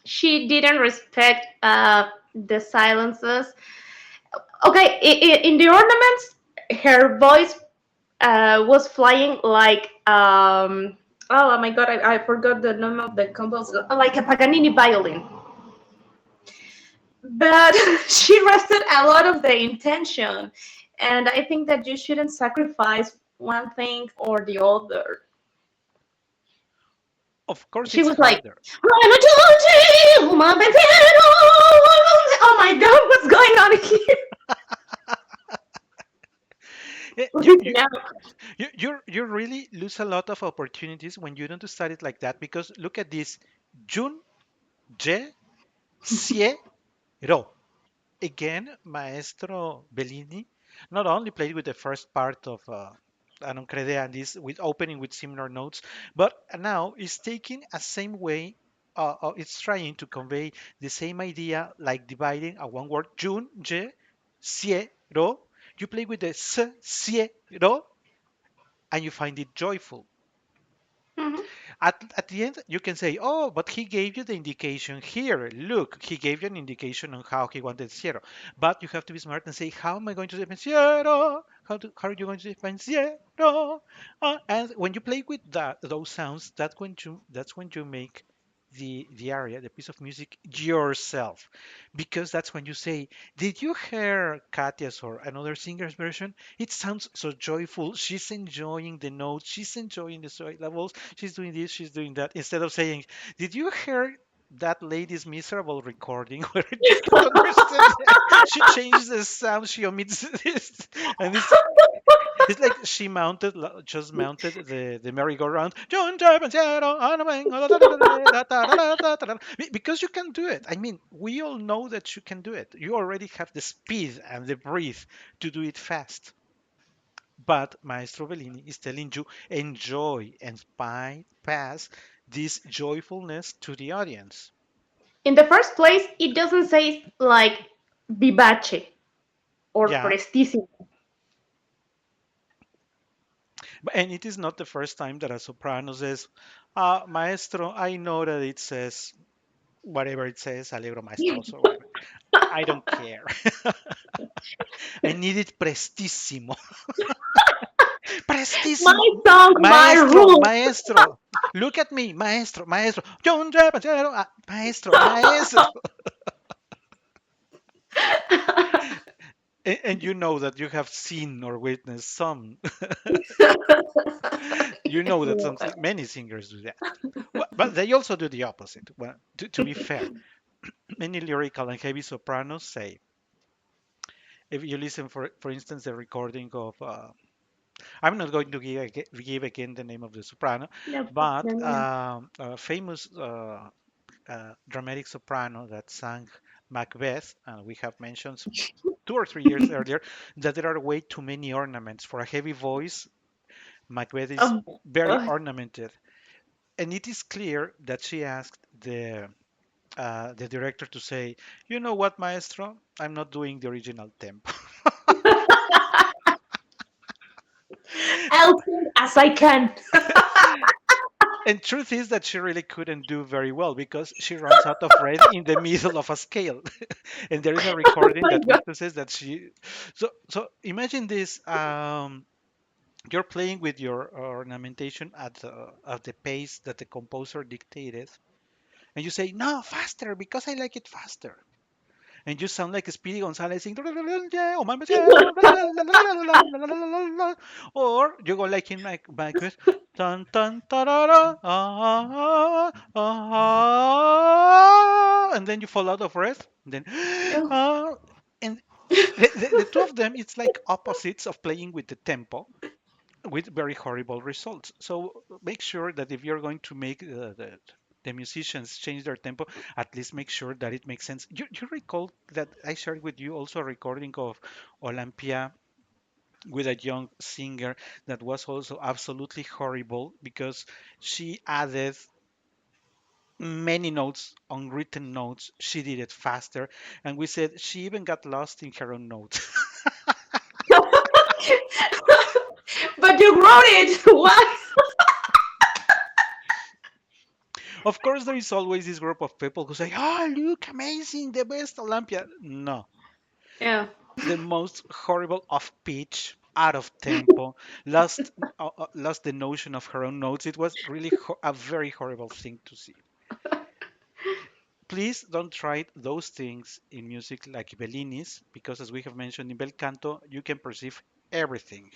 [SPEAKER 2] She didn't respect the silences. Okay, in the ornaments, her voice was flying like oh my god, I forgot the name of the composer, like a Paganini violin. But she rested a lot of the intention, and I think that you shouldn't sacrifice one thing or the other.
[SPEAKER 1] Of course
[SPEAKER 2] She
[SPEAKER 1] it's
[SPEAKER 2] was like,
[SPEAKER 1] harder.
[SPEAKER 2] oh my god, what's going on here?
[SPEAKER 1] Eh,
[SPEAKER 2] Yeah.
[SPEAKER 1] you really lose a lot of opportunities when you don't start it like that because look at this Jun Je Sie Ro. Again, Maestro Bellini not only played with the first part of Anon Credea and this with opening with similar notes, but now is taking a same way. It's trying to convey the same idea, like dividing a one word Jun Je Sie Ro. You play with the S Sie Ro, and you find it joyful.
[SPEAKER 2] Mhm.
[SPEAKER 1] At the end, you can say, oh, but he gave you the indication here. Look, he gave you an indication on how he wanted zero. But you have to be smart and say, how am I going to define zero? How are you going to define zero? And when you play with those sounds, that's when you make the aria, the piece of music yourself, because that's when you say, "Did you hear Katya's or another singer's version? It sounds so joyful. She's enjoying the notes. She's enjoying the levels. She's doing this. She's doing that." Instead of saying, "Did you hear?" That lady's miserable recording where you can't understand that. She changed the sound, she omits this, and it's like she just mounted the merry-go-round. Because you can do it. I mean, we all know that you can do it. You already have the speed and the breath to do it fast. But Maestro Bellini is telling you enjoy and pass this joyfulness to the audience.
[SPEAKER 2] In the first place, it doesn't say like vivace or
[SPEAKER 1] Yeah,
[SPEAKER 2] prestissimo.
[SPEAKER 1] and it is not the first time that a soprano says, Maestro, I know that it says whatever it says, Allegro Maestoso, whatever. I don't care. I need it prestissimo.
[SPEAKER 2] My
[SPEAKER 1] Prestissimo.
[SPEAKER 2] song, my
[SPEAKER 1] Maestro,
[SPEAKER 2] rule.
[SPEAKER 1] maestro. Look at me, maestro, maestro. Maestro, maestro. And you know that you have seen or witnessed some. You know that many singers do that. Well, but they also do the opposite. Well, to be fair, many lyrical and heavy sopranos say, if you listen, for instance, the recording of I'm not going to give again the name of the soprano,
[SPEAKER 2] No
[SPEAKER 1] but
[SPEAKER 2] problem, yeah.
[SPEAKER 1] a famous dramatic soprano that sang Macbeth, and we have mentioned 2 or 3 years earlier that there are way too many ornaments for a heavy voice. Macbeth is
[SPEAKER 2] Um,
[SPEAKER 1] very
[SPEAKER 2] uh,
[SPEAKER 1] ornamented, and it is clear that she asked the director to say, "You know what, maestro? I'm not doing the original tempo."
[SPEAKER 2] I'll sing as I can.
[SPEAKER 1] And truth is that she really couldn't do very well because she runs out of breath in the middle of a scale. And there is a
[SPEAKER 2] Oh
[SPEAKER 1] recording
[SPEAKER 2] my
[SPEAKER 1] that
[SPEAKER 2] god.
[SPEAKER 1] witnesses that she. So imagine this: you're playing with your ornamentation at the pace that the composer dictated, and you say, "No, faster because I like it faster." And you sound like Speedy Gonzalez sing, or you go like in my quest, tan tan tarara, and then you fall out of breath. Then,
[SPEAKER 2] Oh.
[SPEAKER 1] and the two of them, it's like opposites of playing with the tempo with very horrible results. So make sure that if you're going to make the musicians change their tempo, at least make sure that it makes sense. You recall that I shared with you also a recording of Olympia with a young singer that was also absolutely horrible because she added many notes, unwritten notes. She did it faster, and we said she even got lost in her own notes.
[SPEAKER 2] But you wrote it. Why?
[SPEAKER 1] Of course, there is always this group of people who say, "Oh, look, amazing, the best Olympia." No,
[SPEAKER 2] Yeah.
[SPEAKER 1] the most horrible off pitch, out of tempo, lost the notion of her own notes. It was really a very horrible thing to see. Please don't try those things in music like Bellini's, because as we have mentioned in bel canto, you can perceive everything.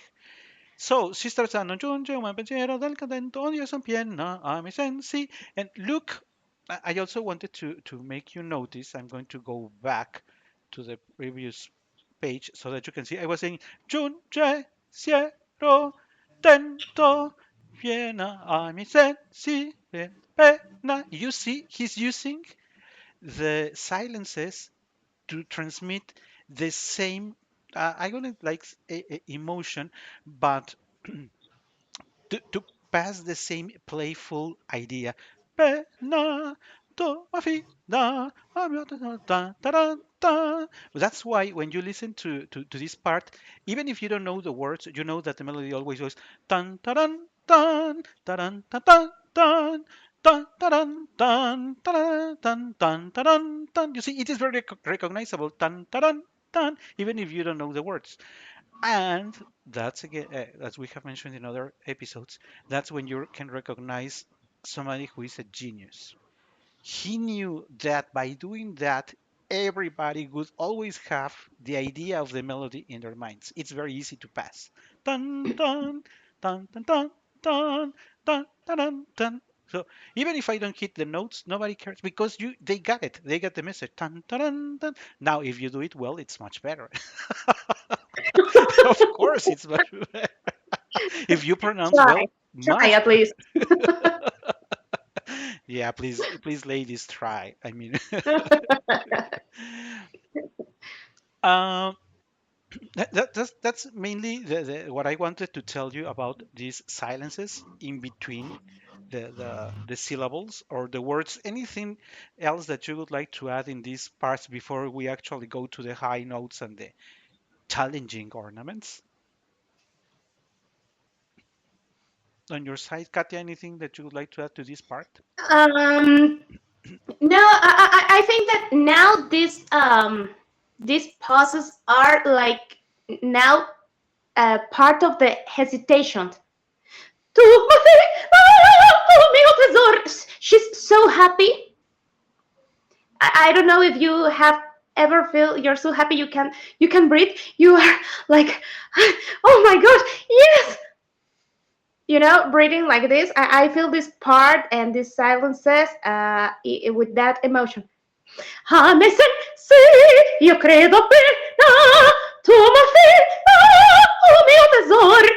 [SPEAKER 1] So she starts on giunge un pensiero del cadento, Dio son piena a mi sensi. And look, I also wanted to make you notice. I'm going to go back to the previous page so that you can see. I was saying giunge siero tento piena a mi sensi pena. You see, he's using the silences to transmit the same. I wouldn't like emotion, but to pass the same playful idea. Pena, toma vida, ta, ta, ta, ta. That's why when you listen to this part, even if you don't know the words, you know that the melody always goes tan taran tan taran tan tan tan tan taran tan taran tan tan taran tan. You see, it is very recognizable tan taran tan, even if you don't know the words. And that's again, as we have mentioned in other episodes, that's when you can recognize somebody who is a genius. he knew that by doing that, everybody would always have the idea of the melody in their minds. It's very easy to pass. Dun dun dun dun dun dun dun dun dun. Dun. So even if I don't hit the notes, nobody cares because you they got it. They got the message. Dun, dun, dun, dun. Now, if you do it well, it's much better. Of course, it's much better. If you pronounce
[SPEAKER 2] Try,
[SPEAKER 1] well,
[SPEAKER 2] try
[SPEAKER 1] much
[SPEAKER 2] at
[SPEAKER 1] better.
[SPEAKER 2] least.
[SPEAKER 1] Yeah, please, please, ladies, try. I mean, um, that's mainly what I wanted to tell you about these silences in between the syllables or the words. Anything else that you would like to add in these parts before we actually go to the high notes and the challenging ornaments? On your side, Katia, anything that you would like to add to this part?
[SPEAKER 2] Um, no, I think that now these pauses are like now part of the hesitation. Oh, meu tesoro. She's so happy. I don't know if you have ever feel you're so happy you can breathe. You are like, oh my god, yes. Breathing like this. I feel this part and these silences with that emotion. A me sì, io credo appena tu mi oh mio tesoro.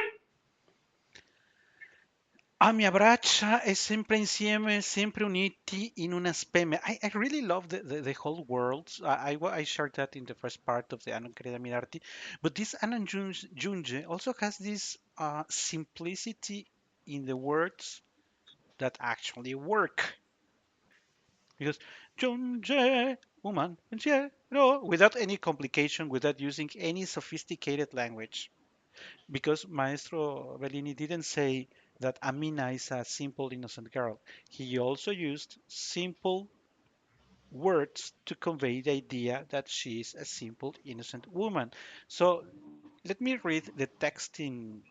[SPEAKER 1] A mi abbraccia e sempre insieme, sempre uniti in una speme. I really love the whole world. I shared that in the first part of the Anon Querida Mirarti. But this Anon Junge also has this simplicity in the words that actually work. Because Junge, woman, pensiero, without any complication, without using any sophisticated language. Because Maestro Bellini didn't say that Amina is a simple, innocent girl. He also used simple words to convey the idea that she is a simple, innocent woman. So let me read the text in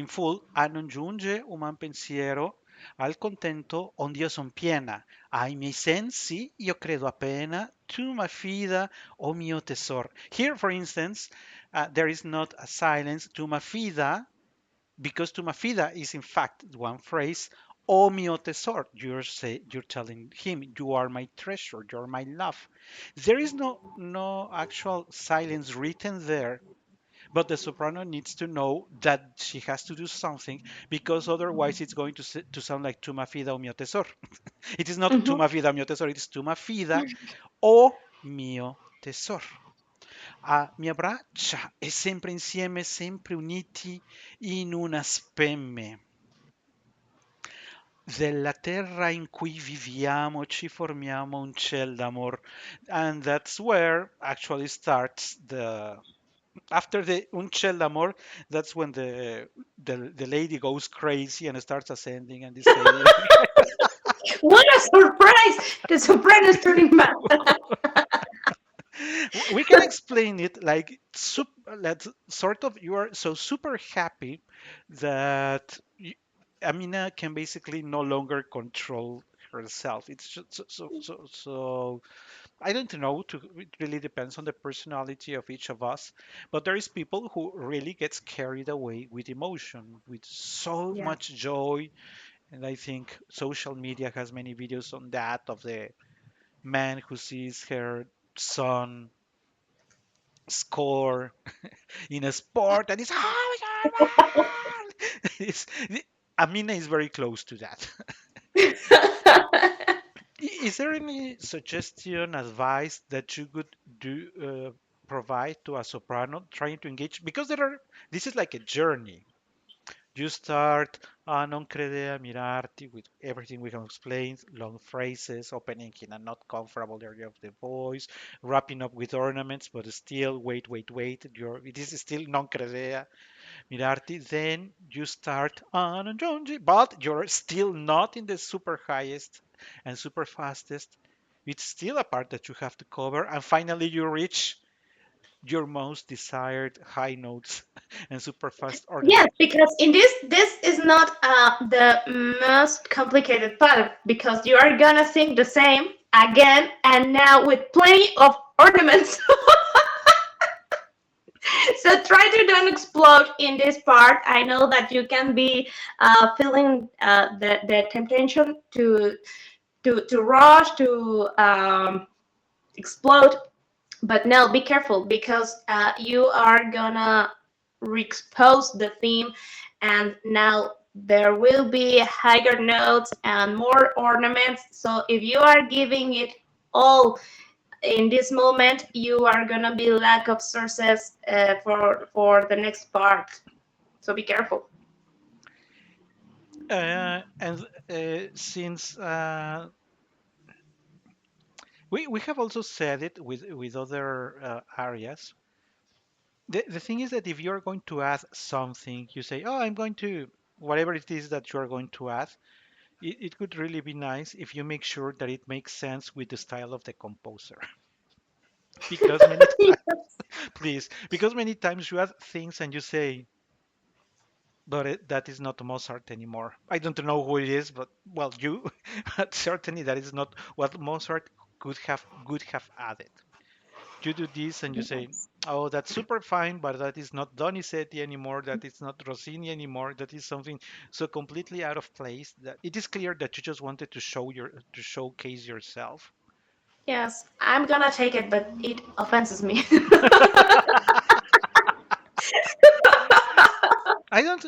[SPEAKER 1] full. A non giunge un pensiero al contento ond'io son piena. Ai miei sensi io credo appena, tu mi fida, o mio tesor. Here, for instance, there is not a silence. Tu mi fida, because tu fida is in fact one phrase. Oh mio tesor, you're telling him you are my treasure, you're my love. There is no actual silence written there, but the soprano needs to know that she has to do something because otherwise it's going to sound like tu fida o mio tesor. It is not tu
[SPEAKER 2] Mhm.
[SPEAKER 1] fida o mio tesor, it is tu fida o mio tesor. Mi abbraccia e sempre insieme, sempre uniti in una spemme. Della terra in cui viviamo ci formiamo un ciel d'amor. And that's where actually starts the after the un ciel d'amor, that's when the lady goes crazy and starts ascending and descending.
[SPEAKER 2] What a surprise! The soprano is turning back.
[SPEAKER 1] We can explain it like let's sort of you are so super happy that Amina can basically no longer control herself. It's just so I don't know. It really depends on the personality of each of us. But there is people who really gets carried away with emotion, with so
[SPEAKER 2] Yeah.
[SPEAKER 1] much joy. And I think social media has many videos on that of the man who sees her son score in a sport and it's oh my God! it's, Amina is very close to that. Is there any suggestion, advice that you could do, provide to a soprano trying to engage? Because this is like a journey. You start non crede a mirarti with everything we have explained, long phrases, opening in a not comfortable area of the voice, wrapping up with ornaments, but still, wait. It is still non crede Mirarti, then you start on Jonji, but you're still not in the super highest and super fastest. It's still a part that you have to cover, and finally you reach your most desired high notes and super fast
[SPEAKER 2] Yes,
[SPEAKER 1] ornament.
[SPEAKER 2] because in this is not the most complicated part because you are gonna sing the same again and now with plenty of ornaments. So try to don't explode in this part. I know that you can be feeling the temptation to rush to explode, but no, be careful because you are gonna re-expose the theme, and now there will be higher notes and more ornaments. So if you are giving it all in this moment, you are gonna be lack of sources for the next part. So be careful.
[SPEAKER 1] And since we have also said it with other areas, the thing is that if you're going to add something, you say, oh, I'm going to, whatever it is that you're going to add, it could really be nice if you make sure that it makes sense with the style of the composer. Because many please, because many times you add things and you say, but that is not Mozart anymore. I don't know who it is, but well, you, but certainly that is not what Mozart could have added. You do this and you say,
[SPEAKER 2] Yes.
[SPEAKER 1] oh, that's super fine, but that is not Donizetti anymore. That is not Rossini anymore. That is something so completely out of place that it is clear that you just wanted to showcase yourself.
[SPEAKER 2] Yes, I'm gonna take it, but it offenses me.
[SPEAKER 1] I don't,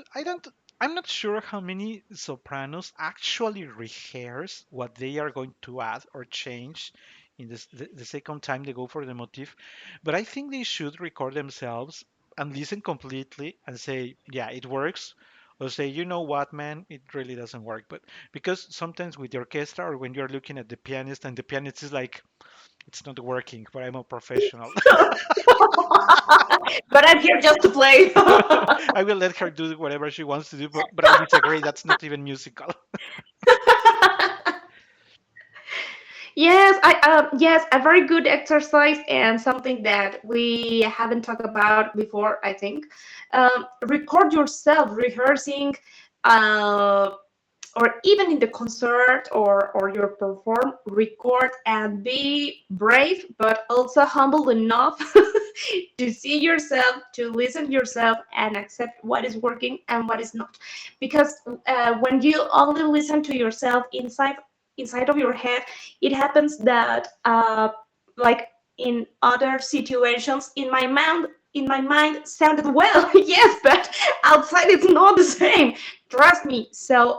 [SPEAKER 1] I'm not sure how many sopranos actually rehearse what they are going to add or change in the second time they go for the motif, but I think they should record themselves and listen completely and say, yeah, it works. Or say, you know what, man, it really doesn't work. But because sometimes with the orchestra or when you're looking at the pianist and the pianist is like, it's not working, but I'm a professional.
[SPEAKER 2] But I'm here just to play.
[SPEAKER 1] I will let her do whatever she wants to do, but I disagree. That's not even musical.
[SPEAKER 2] Yes, yes, a very good exercise and something that we haven't talked about before, I think. Record yourself rehearsing, uh, or even in the concert or your perform, record and be brave, but also humble enough to see yourself, to listen to yourself, and accept what is working and what is not. Because when you only listen to yourself inside of your head, it happens that like in other situations in my mind sounded well, yes, but outside it's not the same. Trust me. So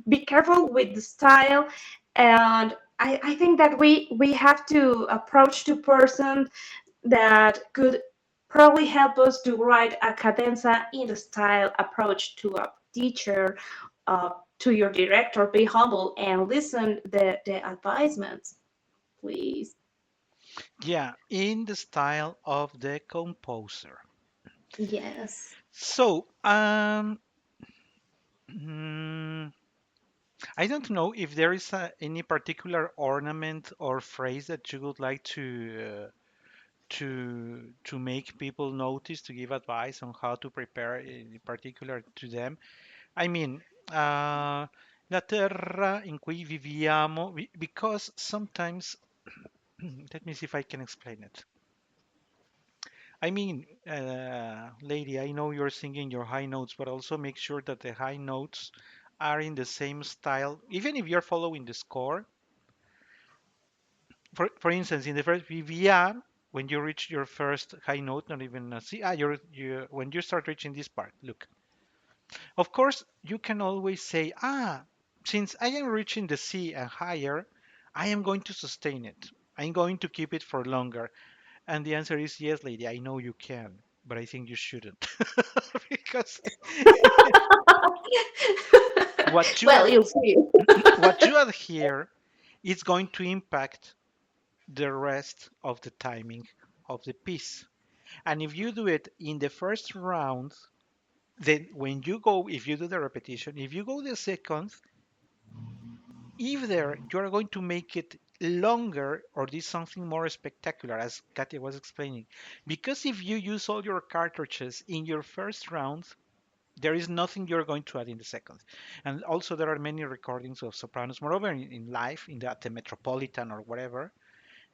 [SPEAKER 2] be careful with the style, and I think that we have to approach to person that could probably help us to write a cadenza in the style approach to a teacher, uh, to your director. Be humble and listen the advisements, please.
[SPEAKER 1] Yeah, in the style of the composer.
[SPEAKER 2] Yes.
[SPEAKER 1] So, mm, I don't know if there is any particular ornament or phrase that you would like to make people notice, to give advice on how to prepare in particular to them. I mean, la terra in cui viviamo, because sometimes, let me see if I can explain it. I mean, lady, I know you're singing your high notes, but also make sure that the high notes are in the same style. Even if you're following the score, for instance, in the first VVR, when you reach your first high note, not even a C, when you start reaching this part, look. Of course, you can always say, since I am reaching the C and higher, I am going to sustain it. I'm going to keep it for longer. And the answer is yes, lady. I know you can, but I think you shouldn't because what you
[SPEAKER 2] Well,
[SPEAKER 1] add,
[SPEAKER 2] you'll see.
[SPEAKER 1] what you add here is going to impact the rest of the timing of the piece. And if you do it in the first round, then when you go, if you do the repetition, if you go the second, either you're going to make it longer or do something more spectacular, as Katia was explaining. Because if you use all your cartridges in your first round, there is nothing you're going to add in the second. And also, there are many recordings of sopranos, moreover in live, at the Metropolitan or whatever,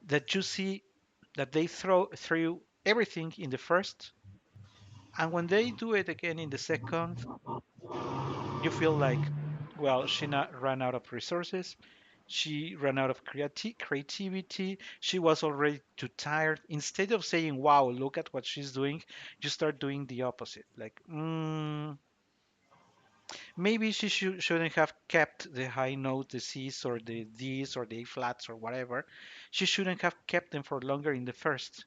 [SPEAKER 1] that you see that they throw through everything in the first, and when they do it again in the second, you feel like, well, she not ran out of resources. She ran out of creativity. She was already too tired. Instead of saying, wow, look at what she's doing, you start doing the opposite. Like, maybe she shouldn't have kept the high note, the C's or the D's or the A flats or whatever. She shouldn't have kept them for longer in the first.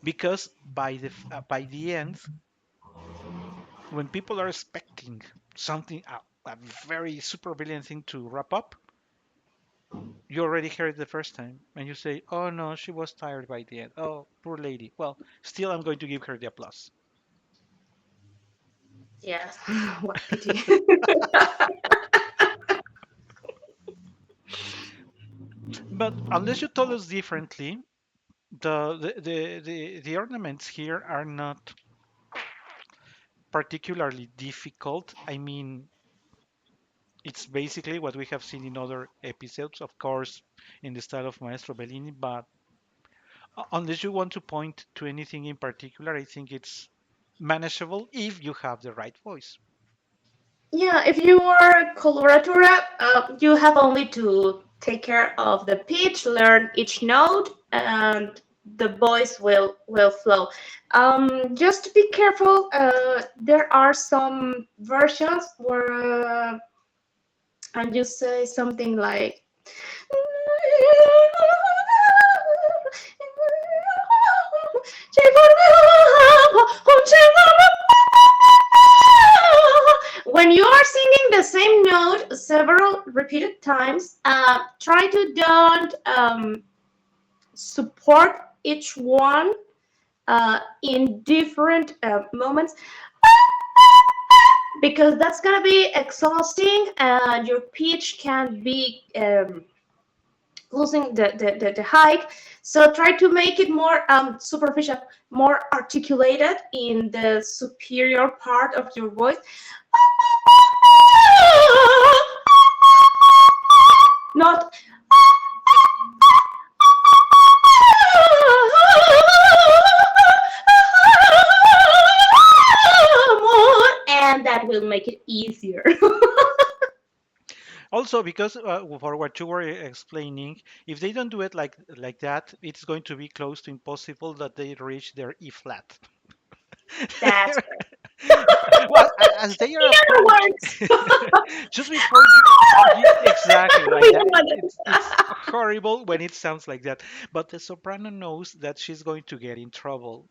[SPEAKER 1] Because by the end, when people are expecting something, a very super brilliant thing to wrap up, you already heard it the first time, and you say, "Oh no, she was tired by the end. Oh, poor lady." Well, still, I'm going to give her the applause.
[SPEAKER 2] Yes. What pity.
[SPEAKER 1] But unless you told us differently, the ornaments here are not particularly difficult. I mean, it's basically what we have seen in other episodes, of course, in the style of Maestro Bellini, but unless you want to point to anything in particular, I think it's manageable if you have the right voice.
[SPEAKER 2] Yeah, if you are coloratura, you have only to take care of the pitch, learn each note, and the voice will flow. Just be careful. There are some versions where and you say something like when you are singing the same note several repeated times, try to don't support each one in different moments because that's gonna be exhausting and your pitch can be losing the hike. So try to make it more superficial, more articulated in the superior part of your voice. Not more, and that will make it easier.
[SPEAKER 1] Also, because for what you were explaining, if they don't do it like that, it's going to be close to impossible that they reach their E flat.
[SPEAKER 2] That's
[SPEAKER 1] Well, as they are
[SPEAKER 2] in other
[SPEAKER 1] approaching,
[SPEAKER 2] words.
[SPEAKER 1] just before exactly like
[SPEAKER 2] We
[SPEAKER 1] that,
[SPEAKER 2] don't want
[SPEAKER 1] it's horrible when it sounds like that. But the soprano knows that she's going to get in trouble.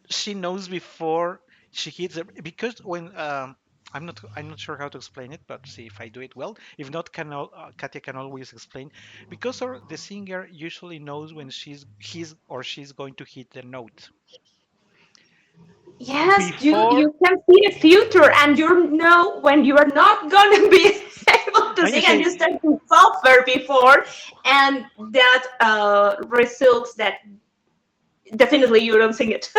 [SPEAKER 1] She knows before she hits it because when I'm not sure how to explain it, but see if I do it well. If not, Katia can always explain. Because the singer usually knows when he's or she's going to hit the note
[SPEAKER 2] Yes,
[SPEAKER 1] before,
[SPEAKER 2] you can see the future and you know when you are not gonna be able to
[SPEAKER 1] and you
[SPEAKER 2] sing and
[SPEAKER 1] say,
[SPEAKER 2] you start to suffer before and that results that definitely you don't sing it.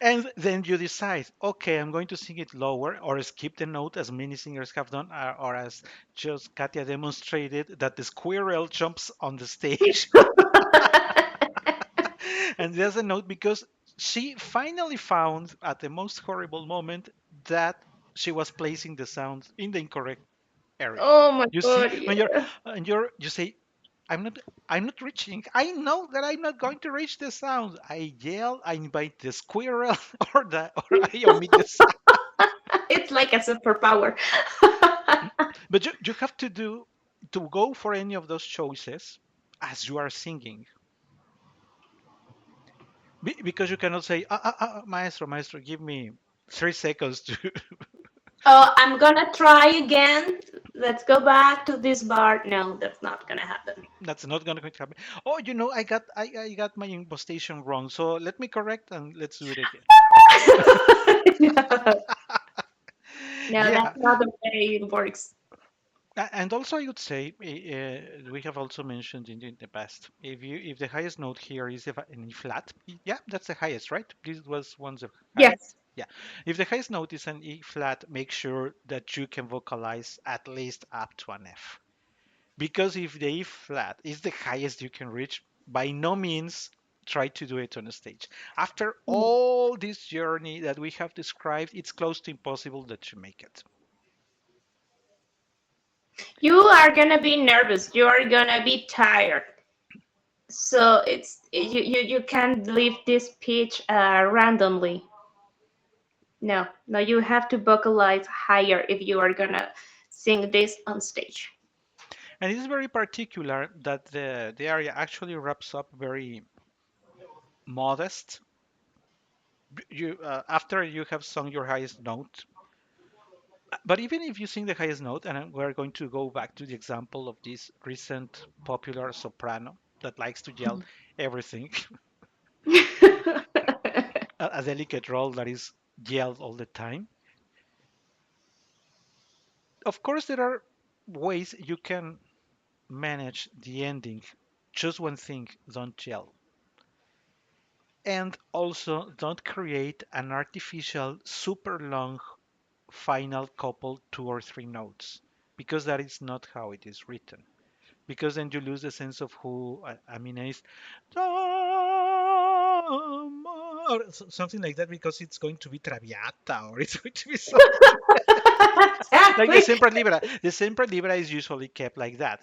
[SPEAKER 1] and then you decide, okay, I'm going to sing it lower or skip the note, as many singers have done, or as just Katia demonstrated, that the squirrel jumps on the stage. And there's a note because she finally found at the most horrible moment that she was placing the sound in the incorrect area.
[SPEAKER 2] Oh my
[SPEAKER 1] You see,
[SPEAKER 2] god,
[SPEAKER 1] when you're
[SPEAKER 2] yeah.
[SPEAKER 1] and you say, I'm not I'm not reaching. I know that I'm not going to reach the sound. I yell, I invite the squirrel or I omit the sound.
[SPEAKER 2] It's like a superpower.
[SPEAKER 1] But you have to go for any of those choices as you are singing. Because you cannot say, maestro, maestro, give me 3 seconds to.
[SPEAKER 2] Oh, I'm gonna try again. Let's go back to this bar. No, that's not gonna happen.
[SPEAKER 1] That's not going to happen. Oh, I got my impostation wrong. So let me correct and let's do it again.
[SPEAKER 2] No, no,
[SPEAKER 1] Yeah,
[SPEAKER 2] that's not the way it works.
[SPEAKER 1] And also, I would say we have also mentioned in the past, if the highest note here is an E flat, yeah, that's the highest, right? This was one of the highest.
[SPEAKER 2] Yes.
[SPEAKER 1] Yeah, if the highest note is an E flat, make sure that you can vocalize at least up to an F. Because if the E flat is the highest you can reach, by no means try to do it on a stage. After all this journey that we have described, it's close to impossible that you make it.
[SPEAKER 2] You are gonna be nervous. You are gonna be tired. So you can't leave this pitch randomly. No, no, you have to vocalize higher if you are gonna sing this on stage.
[SPEAKER 1] And it is very particular that the area actually wraps up very modest. You after you have sung your highest note, but even if you sing the highest note, and we're going to go back to the example of this recent popular soprano that likes to yell everything, a delicate role that is yelled all the time. Of course, there are ways you can manage the ending. Just one thing: don't yell. And also, don't create an artificial, super long final couple, two or three notes, because that is not how it is written. Because then you lose the sense of who Amina is. Or something like that, because it's going to be Traviata or it's going to be something like the
[SPEAKER 2] Exactly.
[SPEAKER 1] sempre libera. The sempre libera is usually kept like that,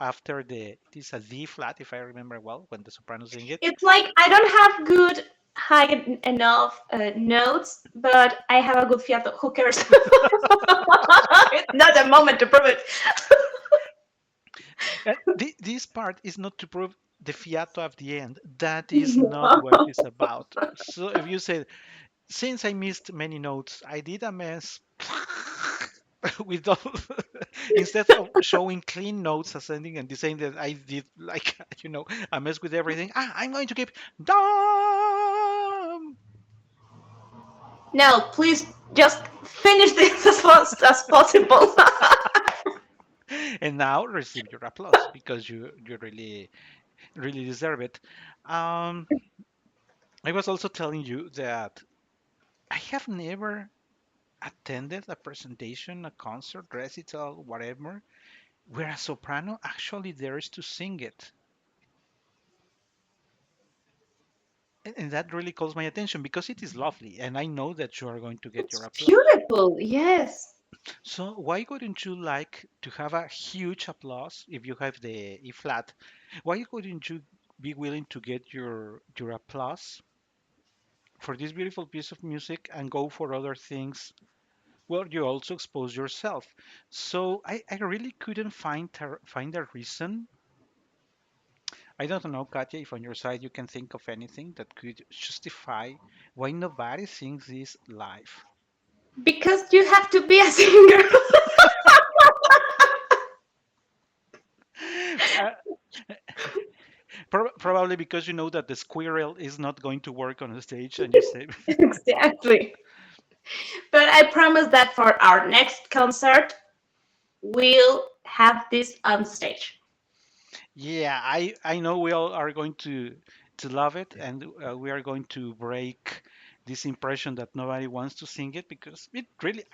[SPEAKER 1] after it is a D flat, if I remember well, when the soprano sing it.
[SPEAKER 2] It's like I don't have good enough notes, but I have a good fiato. Who cares? It's not the moment to prove it.
[SPEAKER 1] This part is not to prove the fiato at the end. That is not what it's about. So if you say, since I missed many notes, I did a mess with all, instead of showing clean notes ascending and descending, that I did like a mess with everything. I'm going to keep dum,
[SPEAKER 2] No, please just finish this as fast as possible.
[SPEAKER 1] and now receive your applause because you really deserve it. Um, I was also telling you that I have never attended a presentation, a concert, recital, whatever, where a soprano actually dares to sing it. And that really calls my attention because it is lovely, and I know that you are going to get
[SPEAKER 2] It's
[SPEAKER 1] your applause.
[SPEAKER 2] beautiful, yes.
[SPEAKER 1] So why wouldn't you like to have a huge applause if you have the E flat? Why wouldn't you be willing to get your applause for this beautiful piece of music and go for other things? Well, you also expose yourself. So I really couldn't find a reason. I don't know, Katya, if on your side you can think of anything that could justify why nobody sings this live.
[SPEAKER 2] Because you have to be a singer.
[SPEAKER 1] Uh, Probably because you know that the squirrel is not going to work on the stage, and you say,
[SPEAKER 2] Exactly. But I promise that for our next concert, we'll have this on stage.
[SPEAKER 1] "Yeah, I know we all are going to love it, and we are going to break this impression that nobody wants to sing it because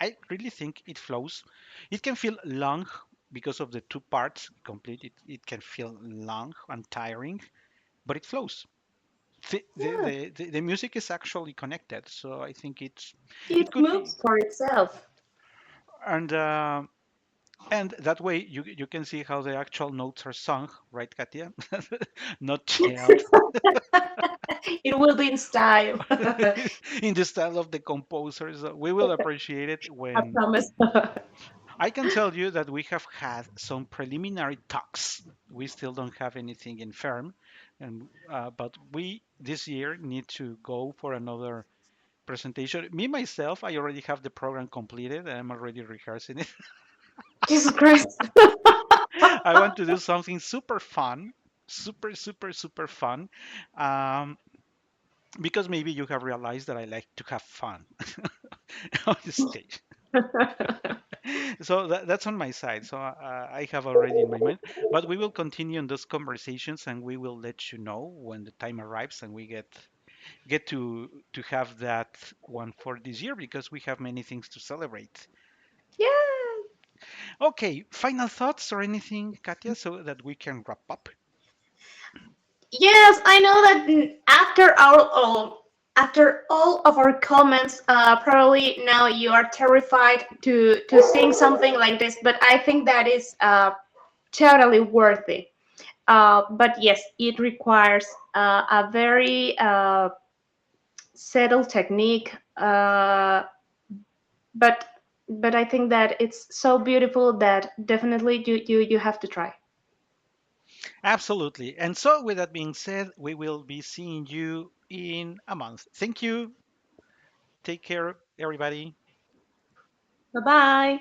[SPEAKER 1] I really think it flows. It can feel long because of the two parts complete. It can feel long and tiring, but it flows.
[SPEAKER 2] Yeah,
[SPEAKER 1] The music is actually connected, so I think it
[SPEAKER 2] it
[SPEAKER 1] could be,
[SPEAKER 2] moves for itself.
[SPEAKER 1] and and that way you can see how the actual notes are sung, right, Katia? Not yelled
[SPEAKER 2] It will be in style.
[SPEAKER 1] in the style of the composers. We will appreciate it
[SPEAKER 2] I
[SPEAKER 1] when
[SPEAKER 2] promise.
[SPEAKER 1] I can tell you that we have had some preliminary talks. We still don't have anything in firm, and but we this year need to go for another presentation. Me myself, I already have the program completed. I'm already rehearsing it.
[SPEAKER 2] Jesus Christ.
[SPEAKER 1] I want to do something super fun, super fun, um, because maybe you have realized that I like to have fun on the stage. So that's on my side. So I have already in my mind, but we will continue in those conversations, and we will let you know when the time arrives and we get to have that one for this year because we have many things to celebrate.
[SPEAKER 2] Yeah.
[SPEAKER 1] Okay, final thoughts or anything, Katia, so that we can wrap up.
[SPEAKER 2] Yes, I know that after all of our comments, probably now you are terrified to sing something like this, but I think that is totally worth it. But yes, it requires a very settled technique, but I think that it's so beautiful that definitely you have to try.
[SPEAKER 1] Absolutely. And so, with that being said, we will be seeing you in a month. Thank you. Take care, everybody.
[SPEAKER 2] Bye bye.